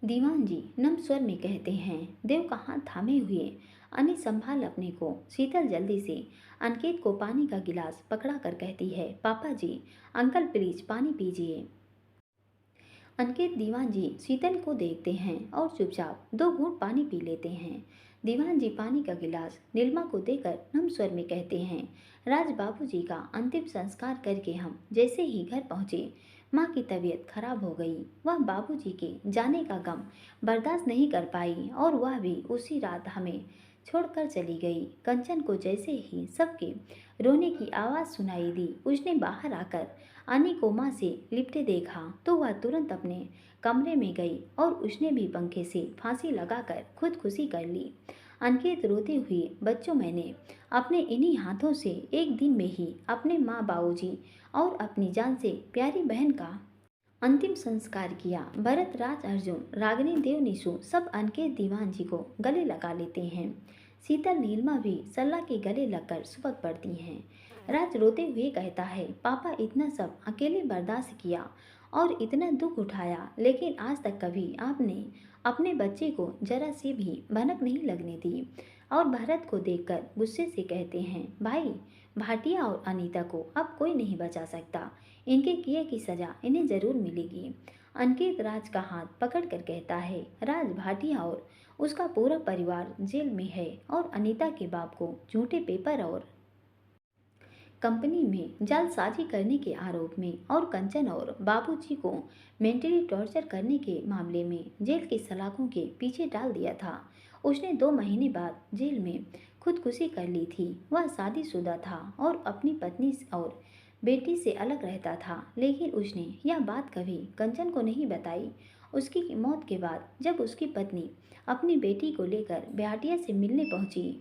दीवान जी नम स्वर में कहते हैं, देव का हाथ थामे हुए अनी संभाल अपने को। शीतल जल्दी से अनिकेत को पानी का गिलास पकड़ा कर कहती है, पापा जी अंकल प्लीज पानी पीजिए। अनिकेत दीवान जी शीतल को देखते हैं और चुपचाप 2 घूंट पानी पी लेते हैं। दीवान जी पानी का गिलास नीलमा को देकर नम स्वर में कहते हैं, राज बाबूजी का अंतिम संस्कार करके हम जैसे ही घर पहुँचे माँ की तबीयत खराब हो गई। वह बाबूजी के जाने का गम बर्दाश्त नहीं कर पाई और वह भी उसी रात हमें छोड़कर चली गई। कंचन को जैसे ही सबके रोने की आवाज़ सुनाई दी, उसने बाहर आकर अनी को माँ से लिपटे देखा तो वह तुरंत अपने कमरे में गई और उसने भी पंखे से फांसी लगाकर खुदकुशी कर ली। अनिकेत रोते हुए, बच्चों मैंने अपने इन्हीं हाथों से एक दिन में ही अपने माँ बाबूजी और अपनी जान से प्यारी बहन का अंतिम संस्कार किया। भरत, राज, अर्जुन, रागिनी, देव, निशु सब अनिकेत दीवान जी को गले लगा लेते हैं। शीतल, नीलमा भी सल्ला के गले लगकर सुबक पड़ती हैं। राज रोते हुए कहता है, पापा इतना सब अकेले बर्दाश्त किया और इतना दुख उठाया, लेकिन आज तक कभी आपने अपने बच्चे को जरा सी भी भनक नहीं लगने दी। और भरत को देखकर गुस्से से कहते हैं, भाई भाटिया और अनीता को अब कोई नहीं बचा सकता। इनके किए की सजा इन्हें जरूर मिलेगी। अनिकेत राज का हाथ पकड़कर कहता है, राज भाटिया और उसका पूरा परिवार जेल में है और अनीता के बाप को झूठे पेपर और कंपनी में जालसाजी करने के आरोप में और कंचन और बाबूजी को मेंटली टॉर्चर करने के मामले में जेल की सलाखों के पीछे डाल दिया था। उसने 2 महीने बाद जेल में खुदकुशी कर ली थी। वह शादीशुदा था और अपनी पत्नी और बेटी से अलग रहता था, लेकिन उसने यह बात कभी कंचन को नहीं बताई। उसकी मौत के बाद जब उसकी पत्नी अपनी बेटी को लेकर बिहाटिया से मिलने पहुंची,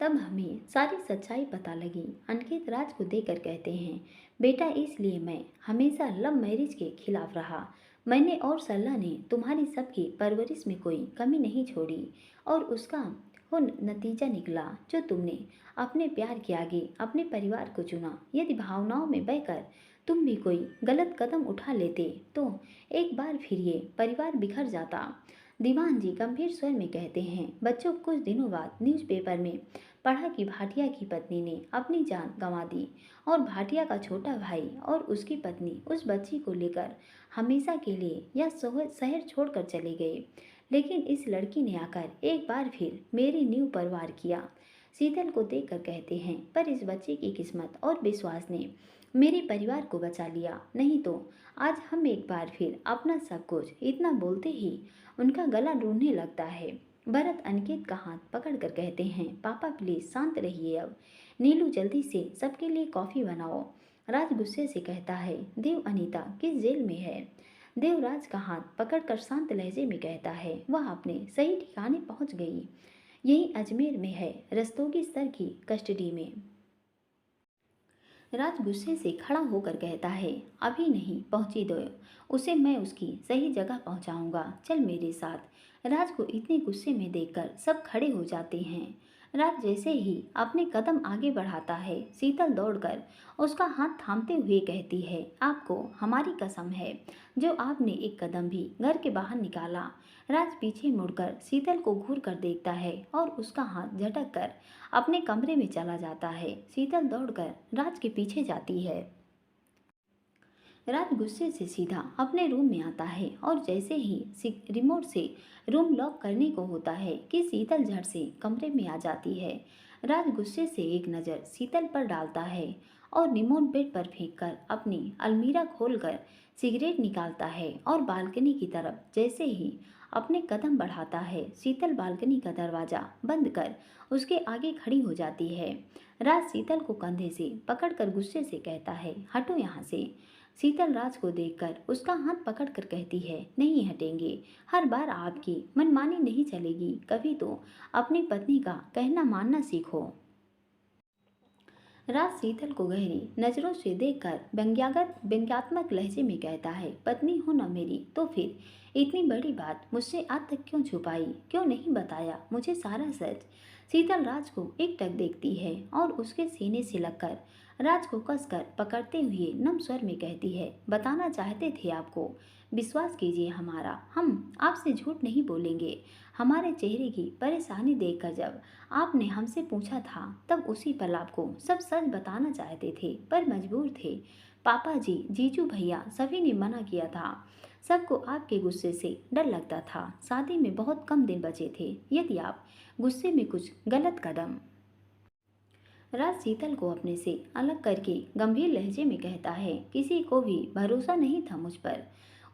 तब हमें सारी सच्चाई पता लगी। अनिकेत राज को देकर कहते हैं, बेटा इसलिए मैं हमेशा लव मैरिज के खिलाफ रहा। मैंने और सल्ला ने तुम्हारी सबकी परवरिश में कोई कमी नहीं छोड़ी और उसका वो नतीजा निकला जो तुमने अपने प्यार के आगे अपने परिवार को चुना। यदि भावनाओं में बहकर तुम भी कोई गलत कदम उठा लेते तो एक बार फिर ये परिवार बिखर जाता। दीवान जी गंभीर स्वर में कहते हैं, बच्चों कुछ दिनों बाद न्यूज़पेपर में पढ़ा कि भाटिया की पत्नी ने अपनी जान गंवा दी और भाटिया का छोटा भाई और उसकी पत्नी उस बच्ची को लेकर हमेशा के लिए यह शहर छोड़कर चले गए। लेकिन इस लड़की ने आकर एक बार फिर मेरी नींव पर वार किया। शीतल को देखकर कहते हैं, पर इस बच्चे की किस्मत और विश्वास ने मेरे परिवार को बचा लिया, नहीं तो आज हम एक बार फिर अपना सब कुछ। इतना बोलते ही उनका गला ढूंढने लगता है। भरत अनिकेत का हाथ पकड़कर कहते हैं, पापा प्लीज शांत रहिए अब। नीलू जल्दी से सबके लिए कॉफी बनाओ। राज गुस्से से कहता है, देव अनीता किस जेल में है? देवराज का हाथ पकड़कर शांत लहजे में कहता है, वह अपने सही ठिकाने पहुंच गई। यही अजमेर में है, रस्तोगी सर की कस्टडी में। राज गुस्से से खड़ा होकर कहता है, अभी नहीं, पहुंची दो उसे, मैं उसकी सही जगह पहुंचाऊंगा, चल मेरे साथ। राज को इतने गुस्से में देखकर सब खड़े हो जाते हैं। राज जैसे ही अपने कदम आगे बढ़ाता है, शीतल दौड़कर उसका हाथ थामते हुए कहती है, आपको हमारी कसम है जो आपने एक कदम भी घर के बाहर निकाला। राज पीछे मुड़कर शीतल को घूर कर देखता है और उसका हाथ झटक कर अपने कमरे में चला जाता है। शीतल दौड़कर राज के पीछे जाती है। राज गुस्से से सीधा अपने रूम में आता है और जैसे ही रिमोट से रूम लॉक करने को होता है कि शीतल झट से कमरे में आ जाती है। राज गुस्से से एक नज़र शीतल पर डालता है और रिमोट बेड पर फेंककर अपनी अलमीरा खोलकर सिगरेट निकालता है और बालकनी की तरफ जैसे ही अपने कदम बढ़ाता है, शीतल बालकनी का दरवाज़ा बंद कर उसके आगे खड़ी हो जाती है। राज शीतल को कंधे से पकड़कर गुस्से से कहता है, हटो यहाँ से। शीतल राज को देखकर उसका हाथ पकड़कर कहती है, नहीं हटेंगे, हर बार आपकी मनमानी नहीं चलेगी, कभी तो अपनी पत्नी का कहना मानना सीखो। राज शीतल को गहरी नजरों से देखकर व्यंग्यात्मक लहजे में कहता है, पत्नी हो न मेरी तो फिर इतनी बड़ी बात मुझसे आज तक क्यों छुपाई, क्यों नहीं बताया मुझे सारा सच। शीतल राज को एकटक देखती है और उसके सीने से लगकर राज को कसकर पकड़ते हुए नम स्वर में कहती है, बताना चाहते थे आपको, विश्वास कीजिए हमारा, हम आपसे झूठ नहीं बोलेंगे। हमारे चेहरे की परेशानी देखकर जब आपने हमसे पूछा था तब उसी पल आपको सब सच बताना चाहते थे, पर मजबूर थे। पापा जी, जीजू भैया सभी ने मना किया था। सबको आपके गुस्से से डर लगता था। शादी में बहुत कम दिन बचे थे, यदि आप गुस्से में कुछ गलत कदम। राज शीतल को अपने से अलग करके गंभीर लहजे में कहता है, किसी को भी भरोसा नहीं था मुझ पर,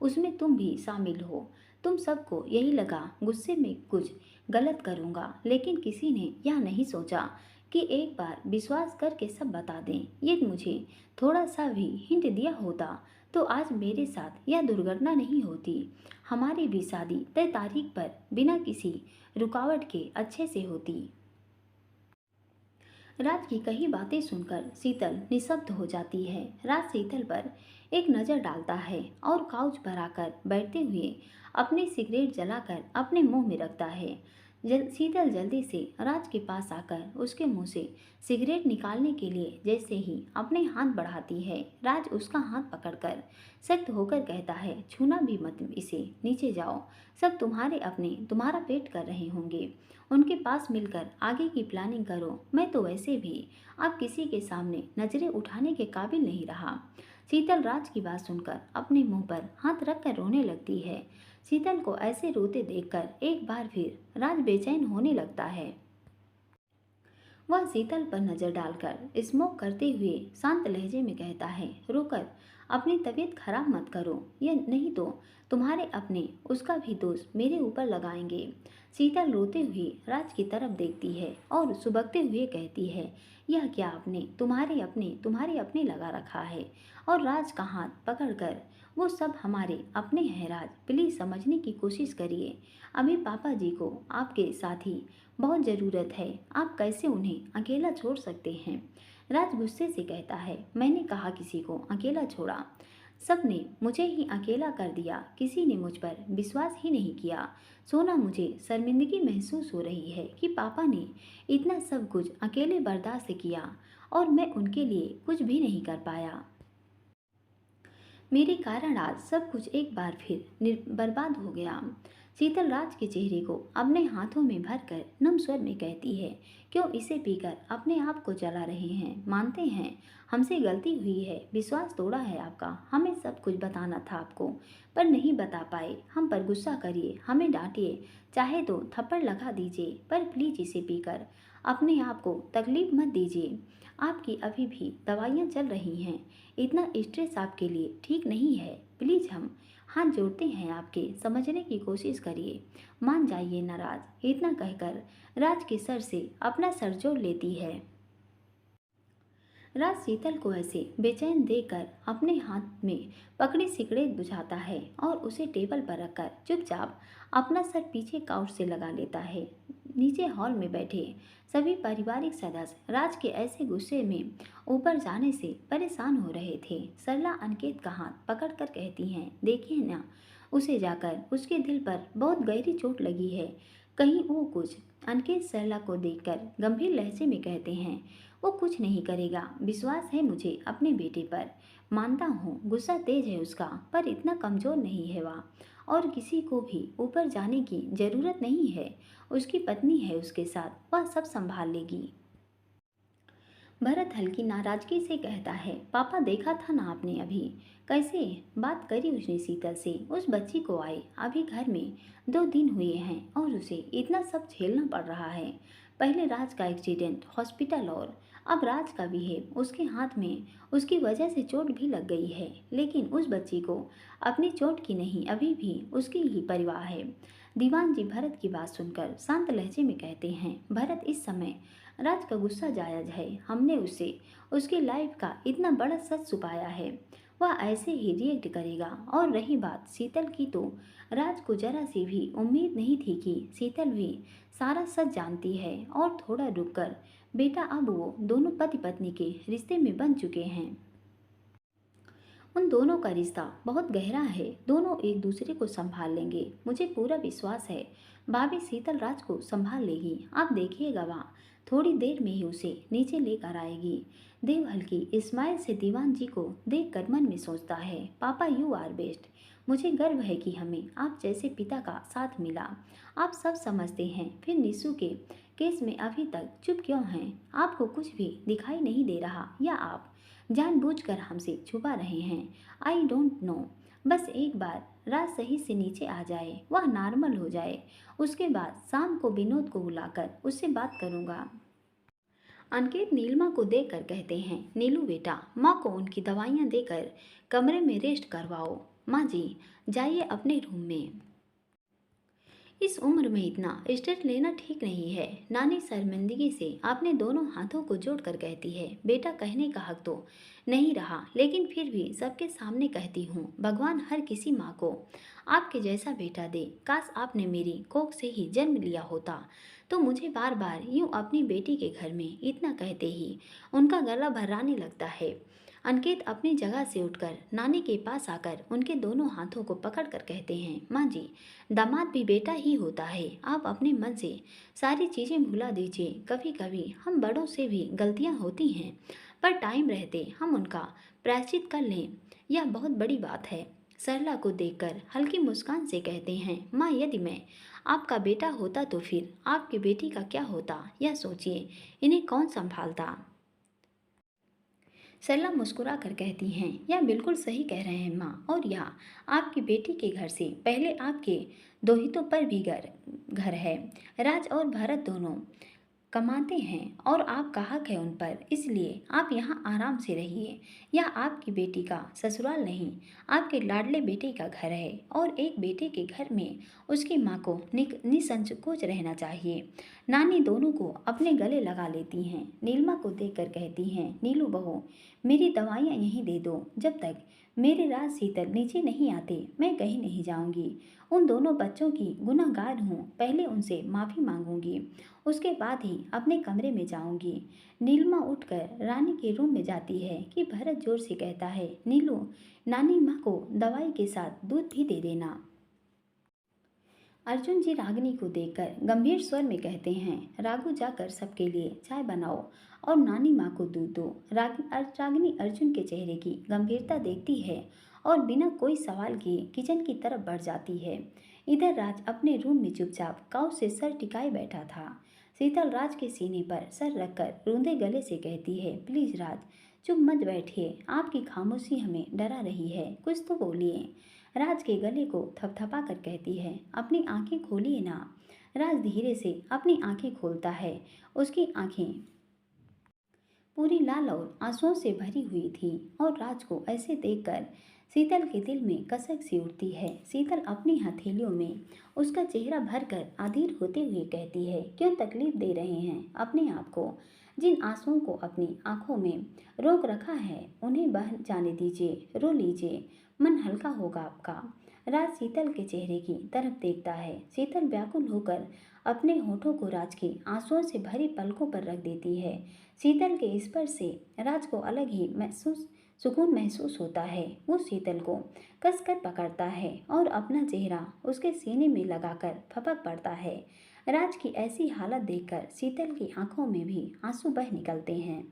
उसमें तुम भी शामिल हो। तुम सबको यही लगा गुस्से में कुछ गलत करूँगा, लेकिन किसी ने यह नहीं सोचा कि एक बार विश्वास करके सब बता दें। यदि मुझे थोड़ा सा भी हिंट दिया होता तो आज मेरे साथ यह दुर्घटना नहीं होती। हमारी भी शादी तय तारीख पर बिना किसी रुकावट के अच्छे से होती। राज की कही बातें सुनकर शीतल निशब्द हो जाती है। राज शीतल पर एक नज़र डालता है और काउच पर आकर बैठते हुए अपनी सिगरेट जलाकर अपने मुंह में रखता है। शीतल जल्दी से राज के पास आकर उसके मुंह से सिगरेट निकालने के लिए जैसे ही अपने हाथ बढ़ाती है, राज उसका हाथ पकड़कर सख्त होकर कहता है, छूना भी मत इसे, नीचे जाओ, सब तुम्हारे अपने तुम्हारा पेट कर रहे होंगे, उनके पास मिलकर आगे की प्लानिंग करो। मैं तो वैसे भी अब किसी के सामने नजरें उठाने के काबिल नहीं रहा। शीतल राज की बात सुनकर अपने मुंह पर हाथ रखकर रोने लगती है। शीतल को ऐसे रोते देखकर एक बार फिर राज बेचैन होने लगता है। वह शीतल पर नजर डालकर स्मोक करते हुए शांत लहजे में कहता है, रोकर अपनी तबीयत खराब मत करो, या नहीं तो तुम्हारे अपने उसका भी दोष मेरे ऊपर लगाएंगे। शीतल रोते हुए राज की तरफ देखती है और सुबकते हुए कहती है, यह क्या आपने तुम्हारे अपने लगा रखा है। और राज का हाथ पकड़कर, वो सब हमारे अपने हैं राज, प्लीज समझने की कोशिश करिए। अभी पापा जी को आपके साथ ही बहुत ज़रूरत है, आप कैसे उन्हें अकेला छोड़ सकते हैं। राज गुस्से से कहता है, मैंने कहा किसी को अकेला छोड़ा, सबने मुझे ही अकेला कर दिया, किसी ने मुझ पर विश्वास ही नहीं किया। सोना, मुझे शर्मिंदगी महसूस हो रही है कि पापा ने इतना सब कुछ अकेले बर्दाश्त किया और मैं उनके लिए कुछ भी नहीं कर पाया। मेरे कारण आज सब कुछ एक बार फिर बर्बाद हो गया। शीतल राज के चेहरे को अपने हाथों में भरकर नम स्वर में कहती है, क्यों इसे पीकर अपने आप को जला रहे हैं। मानते हैं हमसे गलती हुई है, विश्वास तोड़ा है आपका, हमें सब कुछ बताना था आपको, पर नहीं बता पाए। हम पर गुस्सा करिए, हमें डांटिए, चाहे तो थप्पड़ लगा दीजिए, पर प्लीज इसे पीकर अपने आप को तकलीफ मत दीजिए। आपकी अभी भी दवाइयाँ चल रही हैं, इतना स्ट्रेस आपके लिए ठीक नहीं है। प्लीज हम हाथ जोड़ते हैं आपके, समझने की कोशिश करिए, मान जाइए नाराज। इतना कहकर राज के सर से अपना सर जोड़ लेती है। राज शीतल को ऐसे बेचैन देखकर अपने हाथ में पकड़ी सिगरेट बुझाता है और उसे टेबल पर रखकर चुपचाप अपना सर पीछे काउच से लगा लेता है। नीचे हॉल में बैठे सभी पारिवारिक सदस्य राज के ऐसे गुस्से में ऊपर जाने से परेशान हो रहे थे। सरला अनिकेत का हाथ पकड़कर कहती हैं, देखिए ना, उसे जाकर उसके दिल पर बहुत गहरी चोट लगी है, कहीं वो कुछ। अनिकेत सरला को देखकर गंभीर लहजे में कहते हैं, वो कुछ नहीं करेगा, विश्वास है मुझे अपने बेटे पर। मानता हूँ गुस्सा तेज है उसका, पर इतना कमज़ोर नहीं है वह, और किसी को भी ऊपर जाने की ज़रूरत नहीं है। उसकी पत्नी है उसके साथ, वह सब संभाल लेगी। भरत हल्की नाराजगी से कहता है, पापा देखा था ना आपने अभी कैसे बात करी उसने शीतल से। उस बच्ची को आए अभी घर में 2 दिन हुए हैं और उसे इतना सब झेलना पड़ रहा है। पहले राज का एक्सीडेंट, हॉस्पिटल, और अब राज का बिहेव, उसके हाथ में उसकी वजह से चोट भी लग गई है। लेकिन उस बच्ची को अपनी चोट की नहीं, अभी भी उसकी ही परवाह है। दीवान जी भरत की बात सुनकर शांत लहजे में कहते हैं, भरत, इस समय राज का गुस्सा जायज है, हमने उसे उसकी लाइफ का इतना बड़ा सच छुपाया है, वह ऐसे ही रिएक्ट करेगा। और रही बात शीतल की, तो राज को जरा सी भी उम्मीद नहीं थी कि शीतल भी सारा सच जानती है। और थोड़ा रुककर, बेटा, अब वो दोनों पति पत्नी के रिश्ते में बन चुके हैं। उन दोनों का रिश्ता बहुत गहरा है, दोनों एक दूसरे को संभाल लेंगे, मुझे पूरा विश्वास है। भाभी शीतल राज को संभाल लेगी, आप देखिएगा, वहाँ थोड़ी देर में ही उसे नीचे लेकर आएगी। देव हल्की स्माइल से दीवान जी को देखकर मन में सोचता है, पापा यू आर बेस्ट, मुझे गर्व है कि हमें आप जैसे पिता का साथ मिला। आप सब समझते हैं, फिर निशु के केस में अभी तक चुप क्यों हैं? आपको कुछ भी दिखाई नहीं दे रहा, या आप जानबूझकर हमसे छुपा रहे हैं? I don't know. बस एक बार राज सही से नीचे आ जाए, वह नॉर्मल हो जाए, उसके बाद शाम को विनोद को बुलाकर उससे बात करूंगा। अनिकेत नीलिमा को देखकर कहते हैं, नीलू बेटा, माँ को उनकी दवाइयाँ देकर कमरे में रेस्ट करवाओ। माँ जी, जाइए अपने रूम में, इस उम्र में इतना स्ट्रेस लेना ठीक नहीं है। नानी शर्मिंदगी से अपने दोनों हाथों को जोड़कर कहती है, बेटा, कहने का हक तो नहीं रहा, लेकिन फिर भी सबके सामने कहती हूँ, भगवान हर किसी माँ को आपके जैसा बेटा दे। काश आपने मेरी कोख से ही जन्म लिया होता, तो मुझे बार बार यूँ अपनी बेटी के घर में इतना कहते ही उनका गला भर्राने लगता है। अनिकेत अपनी जगह से उठकर नानी के पास आकर उनके दोनों हाथों को पकड़कर कहते हैं, माँ जी, दामाद भी बेटा ही होता है, आप अपने मन से सारी चीज़ें भुला दीजिए। कभी कभी हम बड़ों से भी गलतियाँ होती हैं, पर टाइम रहते हम उनका प्रायश्चित कर लें, यह बहुत बड़ी बात है। सरला को देखकर हल्की मुस्कान से कहते हैं, माँ, यदि मैं आपका बेटा होता तो फिर आपकी बेटी का क्या होता, यह सोचिए, इन्हें कौन संभालता। सरला मुस्कुरा कर कहती हैं, यह बिल्कुल सही कह रहे हैं माँ, और यहाँ आपकी बेटी के घर से पहले आपके दोहितों पर भी घर घर है। राज और भरत दोनों कमाते हैं और आपका हक है उन पर, इसलिए आप यहाँ आराम से रहिए। यह आपकी बेटी का ससुराल नहीं, आपके लाडले बेटे का घर है और एक बेटे के घर में उसकी माँ को निसंकोच रहना चाहिए। नानी दोनों को अपने गले लगा लेती हैं। नीलिमा को देखकर कहती हैं, नीलू बहू, मेरी दवाइयाँ यहीं दे दो। जब तक मेरे राज शीतल नीचे नहीं आते मैं कहीं नहीं जाऊंगी। उन दोनों बच्चों की गुनहगार हूँ, पहले उनसे माफ़ी मांगूंगी, उसके बाद ही अपने कमरे में जाऊंगी। नीलिमा उठकर रानी के रूम में जाती है कि भरत जोर से कहता है, नीलू, नानी माँ को दवाई के साथ दूध भी दे देना। अर्जुन जी रागिनी को देखकर गंभीर स्वर में कहते हैं, राघु जाकर सबके लिए चाय बनाओ और नानी माँ को दूध दो। रागिनी अर्जुन के चेहरे की गंभीरता देखती है और बिना कोई सवाल किए किचन की तरफ बढ़ जाती है। इधर राज अपने रूम में चुपचाप काऊ से सर टिकाए बैठा था। शीतल राज के सीने पर सर रखकर रूंधे गले से कहती है, प्लीज राज, चुप मत बैठिए, आपकी खामोशी हमें डरा रही है, कुछ तो बोलिए। राज के गले को थपथपा कर कहती है, अपनी आंखें खोलिए ना। राज धीरे से अपनी आंखें खोलता है। उसकी आंखें पूरी लाल और आंसुओं से भरी हुई थी और राज को ऐसे देखकर शीतल के दिल में कसक सी उठती है। शीतल अपनी हथेलियों में उसका चेहरा भरकर अधीर होते हुए कहती है, क्यों तकलीफ दे रहे हैं अपने आप को? जिन आंसुओं को अपनी आंखों में रोक रखा है उन्हें बह जाने दीजिए, रो लीजिए, मन हल्का होगा आपका। राज शीतल के चेहरे की तरफ देखता है। शीतल व्याकुल होकर अपने होठों को राज के आंसुओं से भरी पलकों पर रख देती है। शीतल के स्पर्श से राज को अलग ही सुकून महसूस होता है। वो शीतल को कसकर पकड़ता है और अपना चेहरा उसके सीने में लगाकर फपक पड़ता है। राज की ऐसी हालत देखकर शीतल की आंखों में भी आंसू बह निकलते हैं।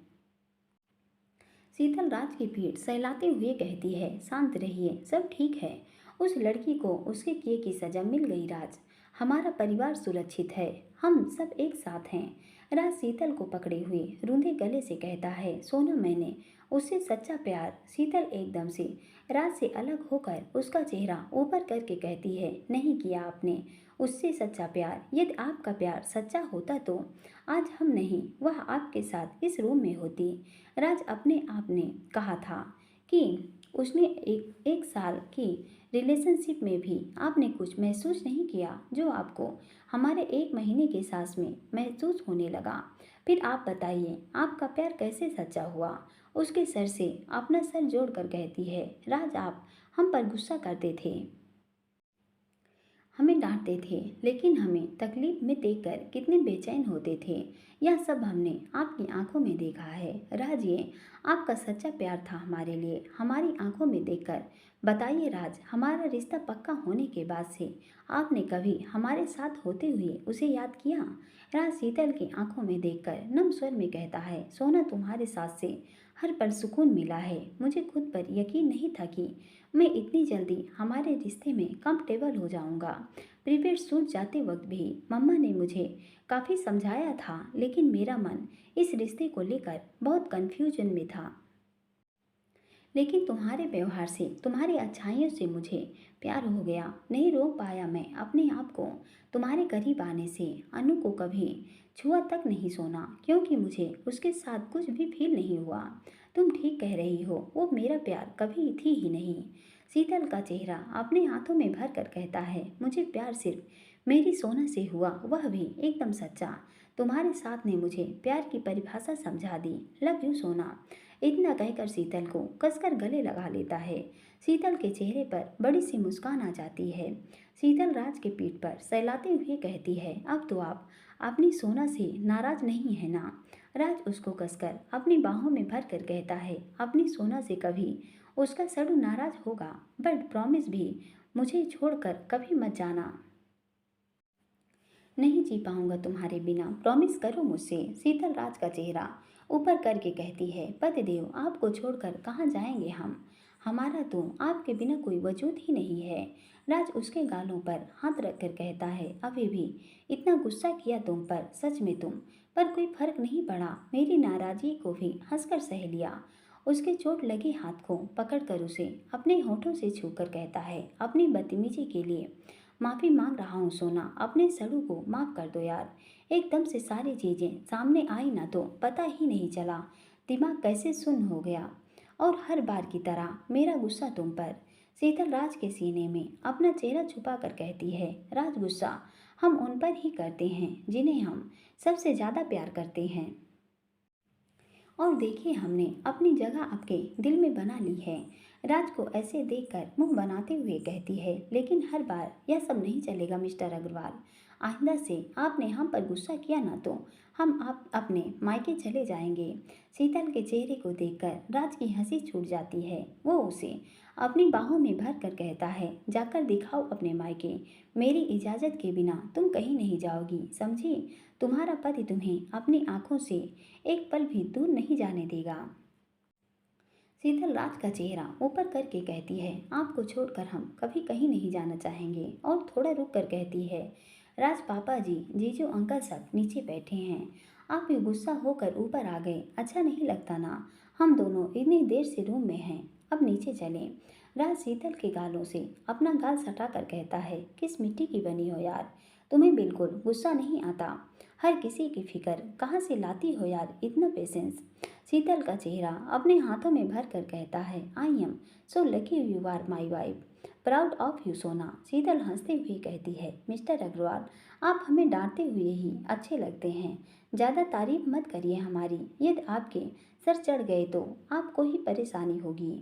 शीतल राज की पीठ सहलाते हुए कहती है, शांत रहिए, सब ठीक है। उस लड़की को उसके किए की सजा मिल गई राज, हमारा परिवार सुरक्षित है, हम सब एक साथ हैं। राज शीतल को पकड़े हुए रूंधे गले से कहता है, सोना, मैंने उससे सच्चा प्यार। शीतल एकदम से राज से अलग होकर उसका चेहरा ऊपर करके कहती है, नहीं किया आपने उससे सच्चा प्यार। यदि आपका प्यार सच्चा होता तो आज हम नहीं, वह आपके साथ इस रूम में होती। राज अपने आप ने कहा था कि उसने एक साल की रिलेशनशिप में भी आपने कुछ महसूस नहीं किया जो आपको हमारे 1 महीने के सांस में महसूस होने लगा। फिर आप बताइए, आपका प्यार कैसे सच्चा हुआ? उसके सर से अपना सर जोड़कर कहती है, राज, आप हम पर गुस्सा करते थे, हमें डांटते थे, लेकिन हमें तकलीफ में देखकर कितने बेचैन होते थे, यह सब हमने आपकी आंखों में देखा है। राज, ये आपका सच्चा प्यार था हमारे लिए, हमारी आंखों में देखकर। बताइए राज, हमारा रिश्ता पक्का होने के बाद से आपने कभी हमारे साथ होते हुए उसे याद किया? राज शीतल की आंखों में देखकर नम स्वर में कहता है, सोना, तुम्हारे साथ से हर पल सुकून मिला है। मुझे खुद पर यकीन नहीं था कि मैं इतनी जल्दी हमारे रिश्ते में कंफर्टेबल हो जाऊंगा। प्रीपेड सूट जाते वक्त भी मम्मा ने मुझे काफ़ी समझाया था, लेकिन मेरा मन इस रिश्ते को लेकर बहुत कंफ्यूजन में था। लेकिन तुम्हारे व्यवहार से, तुम्हारी अच्छाइयों से मुझे प्यार हो गया। नहीं रोक पाया मैं अपने आप को तुम्हारे करीब आने से। अनु को कभी छुआ तक नहीं, सोना, क्योंकि मुझे उसके साथ कुछ भी फील नहीं हुआ। तुम ठीक कह रही हो, वो मेरा प्यार कभी थी ही नहीं। शीतल का चेहरा अपने हाथों में भर कर कहता है, मुझे प्यार सिर्फ मेरी सोना से हुआ, वह भी एकदम सच्चा। तुम्हारे साथ ने मुझे प्यार की परिभाषा समझा दी। लव यू सोना। इतना कहकर शीतल को कसकर गले लगा लेता है। शीतल के चेहरे पर बड़ी सी मुस्कान आ जाती है। शीतल राज के पीठ पर सहलाते हुए कहती है, अब तो आप अपनी सोना से नाराज नहीं है ना? राज उसको कसकर अपनी बाहों में भर कर कहता है, अपनी सोना से कभी उसका सड़ू नाराज होगा, बट प्रॉमिस भी, मुझे छोड़कर कभी मत जाना। नहीं जी पाऊंगा तुम्हारे बिना, प्रॉमिस करो मुझसे। शीतल राज का चेहरा ऊपर करके कहती है, पतिदेव, आपको छोड़कर कहाँ जाएंगे हम? हमारा तो आपके बिना कोई वजूद ही नहीं है। राज उसके गालों पर हाथ रखकर कहता है, अभी भी इतना गुस्सा किया तुम पर, सच में तुम पर कोई फर्क नहीं पड़ा। मेरी नाराजगी को भी हंसकर सह लिया। उसके चोट लगे हाथ को पकड़कर उसे अपने होठों से छूकर कहता है, अपनी बदतमीजी के लिए माफ़ी मांग रहा हूँ सोना, अपने सड़ू को माफ़ कर दो यार। एकदम से सारी चीज़ें सामने आई ना तो पता ही नहीं चला दिमाग कैसे सुन्न हो गया। और हर बार की तरह मेरा गुस्सा तुम पर। शीतल राज के सीने में अपना चेहरा छुपा कर कहती है, राज गुस्सा हम उन पर ही करते हैं जिन्हें हम सबसे ज़्यादा प्यार करते हैं। और देखिए हमने अपनी जगह आपके दिल में बना ली है। राज को ऐसे देखकर मुंह बनाते हुए कहती है, लेकिन हर बार यह सब नहीं चलेगा मिस्टर अग्रवाल। आइंदा से आपने हम पर गुस्सा किया ना तो हम आप अपने मायके चले जाएंगे। शीतल के चेहरे को देखकर राज की हंसी छूट जाती है। वो उसे अपनी बाहों में भर कर कहता है, जाकर दिखाओ अपने मायके। मेरी इजाज़त के बिना तुम कहीं नहीं जाओगी, समझी। तुम्हारा पति तुम्हें अपनी आंखों से एक पल भी दूर नहीं जाने देगा। शीतल राज का चेहरा ऊपर करके कहती है, आपको छोड़कर हम कभी कहीं नहीं जाना चाहेंगे। और थोड़ा रुक कर कहती है, राज पापा जी, जीजू अंकल सब नीचे बैठे हैं। आप भी गुस्सा होकर ऊपर आ गए, अच्छा नहीं लगता ना। हम दोनों इतनी देर से रूम में हैं, अब नीचे चलें। राज शीतल के गालों से अपना गाल सटा कर कहता है, किस मिट्टी की बनी हो यार, तुम्हें बिल्कुल गुस्सा नहीं आता। हर किसी की फिक्र कहाँ से लाती हो यार इतना पेशेंस। शीतल का चेहरा अपने हाथों में भर कर कहता है, I am so lucky you are my wife, proud of you सोना। शीतल हंसते हुए कहती है, मिस्टर अग्रवाल आप हमें डांटते हुए ही अच्छे लगते हैं। ज़्यादा तारीफ मत करिए हमारी, यदि आपके सर चढ़ गए तो आपको ही परेशानी होगी।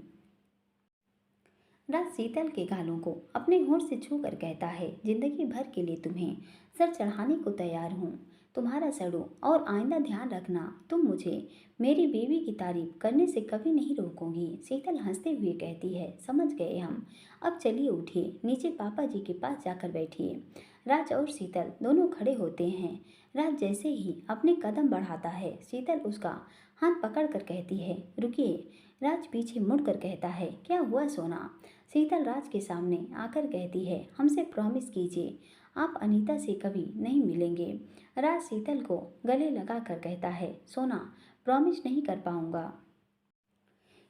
राज शीतल के गालों को अपने होंठ से छू कर कहता है, जिंदगी भर के लिए तुम्हें सर चढ़ाने को तैयार हूँ, तुम्हारा सड़ू। और आइंदा ध्यान रखना, तुम मुझे मेरी बीवी की तारीफ करने से कभी नहीं रोकोगी। शीतल हंसते हुए कहती है, समझ गए हम, अब चलिए उठिए, नीचे पापा जी के पास जाकर बैठिए। राज और शीतल दोनों खड़े होते हैं। राज जैसे ही अपने कदम बढ़ाता है, शीतल उसका हाथ पकड़ कर कहती है, रुकिए। राज पीछे मुड़कर कहता है, क्या हुआ सोना। शीतल राज के सामने आकर कहती है, हमसे प्रॉमिस कीजिए आप अनीता से कभी नहीं मिलेंगे। राज शीतल को गले लगा कर कहता है, सोना प्रॉमिस नहीं कर पाऊंगा,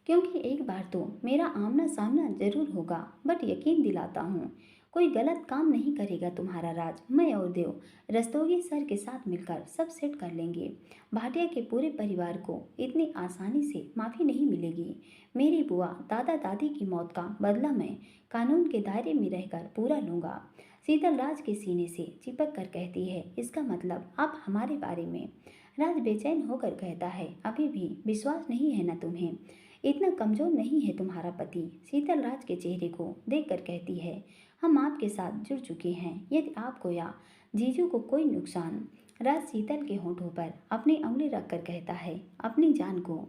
क्योंकि एक बार तो मेरा आमना सामना जरूर होगा, बट यकीन दिलाता हूँ कोई गलत काम नहीं करेगा तुम्हारा राज। मैं और देव रस्तोगी सर के साथ मिलकर सब सेट कर लेंगे। भाटिया के पूरे परिवार को इतनी आसानी से माफ़ी नहीं मिलेगी। मेरी बुआ दादा दादी की मौत का बदला मैं कानून के दायरे में रहकर पूरा लूँगा। शीतल राज के सीने से चिपक कर कहती है, इसका मतलब आप हमारे बारे में। राज बेचैन होकर कहता है, अभी भी विश्वास नहीं है ना तुम्हें, इतना कमज़ोर नहीं है तुम्हारा पति। शीतल राज के चेहरे को देखकर कहती है, हम आपके साथ जुड़ चुके हैं, यदि आपको या जीजू को कोई नुकसान। राज शीतल के होठों पर अपनी उंगली रखकर कहता है, अपनी जान को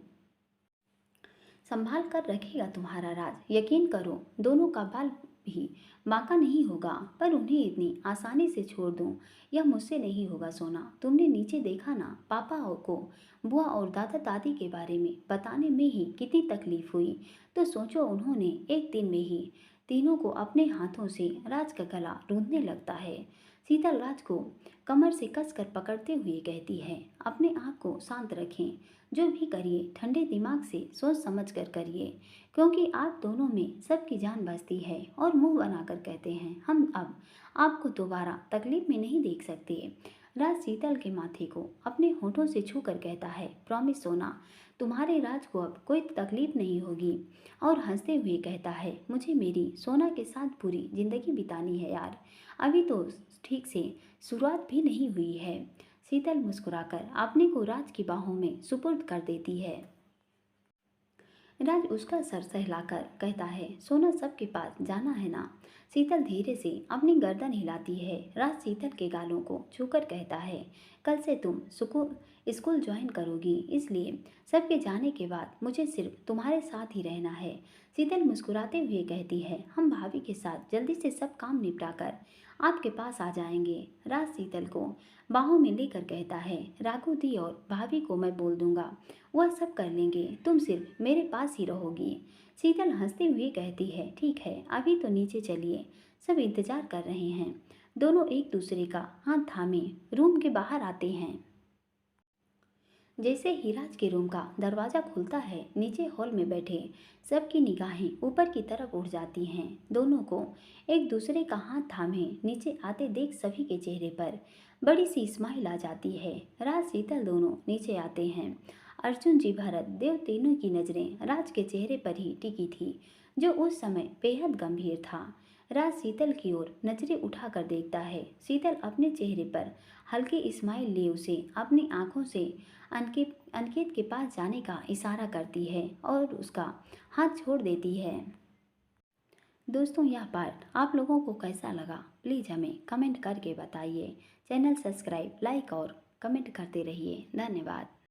संभाल कर रखेगा तुम्हारा राज, यकीन करो दोनों का बाल भी बांका नहीं होगा, पर उन्हें इतनी आसानी से छोड़ दूं यह मुझसे नहीं होगा सोना। तुमने नीचे देखा ना, पापा और को बुआ और दादा दादी के बारे में बताने में ही कितनी तकलीफ हुई, तो सोचो उन्होंने एक दिन में ही तीनों को अपने हाथों से राज का गला रूंधने लगता है। शीतल राज को कमर से कसकर पकड़ते हुए कहती है, अपने आप को शांत रखें, जो भी करिए ठंडे दिमाग से सोच समझ कर करिए, क्योंकि आप दोनों में सबकी जान बसती है। और मुंह बनाकर कहते हैं, हम अब आपको दोबारा तकलीफ में नहीं देख सकते। राज शीतल के माथे को अपने होठों से छू कर कहता है, प्रॉमिस सोना, तुम्हारे राज को अब कोई तकलीफ नहीं होगी। और हंसते हुए कहता है, मुझे मेरी सोना के साथ पूरी जिंदगी बितानी है यार, अभी तो ठीक से शुरुआत भी नहीं हुई है। शीतल मुस्कुराकर अपने को राज की बाहों में सुपुर्द कर देती है। राज उसका सर सहलाकर कहता है, सोना सबके पास जाना है ना। शीतल धीरे से अपनी गर्दन हिलाती है। राज शीतल के गालों को छूकर कहता है, कल से तुम स्कूल ज्वाइन करोगी, इसलिए सबके जाने के बाद मुझे सिर्फ तुम्हारे साथ ही रहना है। शीतल मुस्कुराते हुए कहती है, हम भाभी के साथ जल्दी से सब काम निपटाकर आपके पास आ जाएंगे। राज शीतल को बाहों में लेकर कहता है, राघु दी और भाभी को मैं बोल दूंगा, वह सब कर लेंगे, तुम सिर्फ मेरे पास ही रहोगी। शीतल हंसते हुए कहती है, ठीक है अभी तो नीचे चलिए, सब इंतजार कर रहे हैं। दोनों एक दूसरे का हाथ थामे रूम के बाहर आते हैं। जैसे ही राज के रूम का दरवाजा खुलता है, नीचे हॉल में बैठे सबकी निगाहें ऊपर की तरफ उड़ जाती हैं। दोनों को एक दूसरे का हाथ थामे नीचे आते देख सभी के चेहरे पर बड़ी सी स्माइल आ जाती है। राज शीतल दोनों नीचे आते हैं। अर्जुन जी, भरत, देव तीनों की नज़रें राज के चेहरे पर ही टिकी थी, जो उस समय बेहद गंभीर था। राज शीतल की ओर नजरें उठाकर देखता है। शीतल अपने चेहरे पर हल्की स्माइल लिए उसे अपनी आंखों से अनकेत के पास जाने का इशारा करती है और उसका हाथ छोड़ देती है। दोस्तों, यह पार्ट आप लोगों को कैसा लगा, प्लीज़ हमें कमेंट करके बताइए। चैनल सब्सक्राइब, लाइक और कमेंट करते रहिए। धन्यवाद।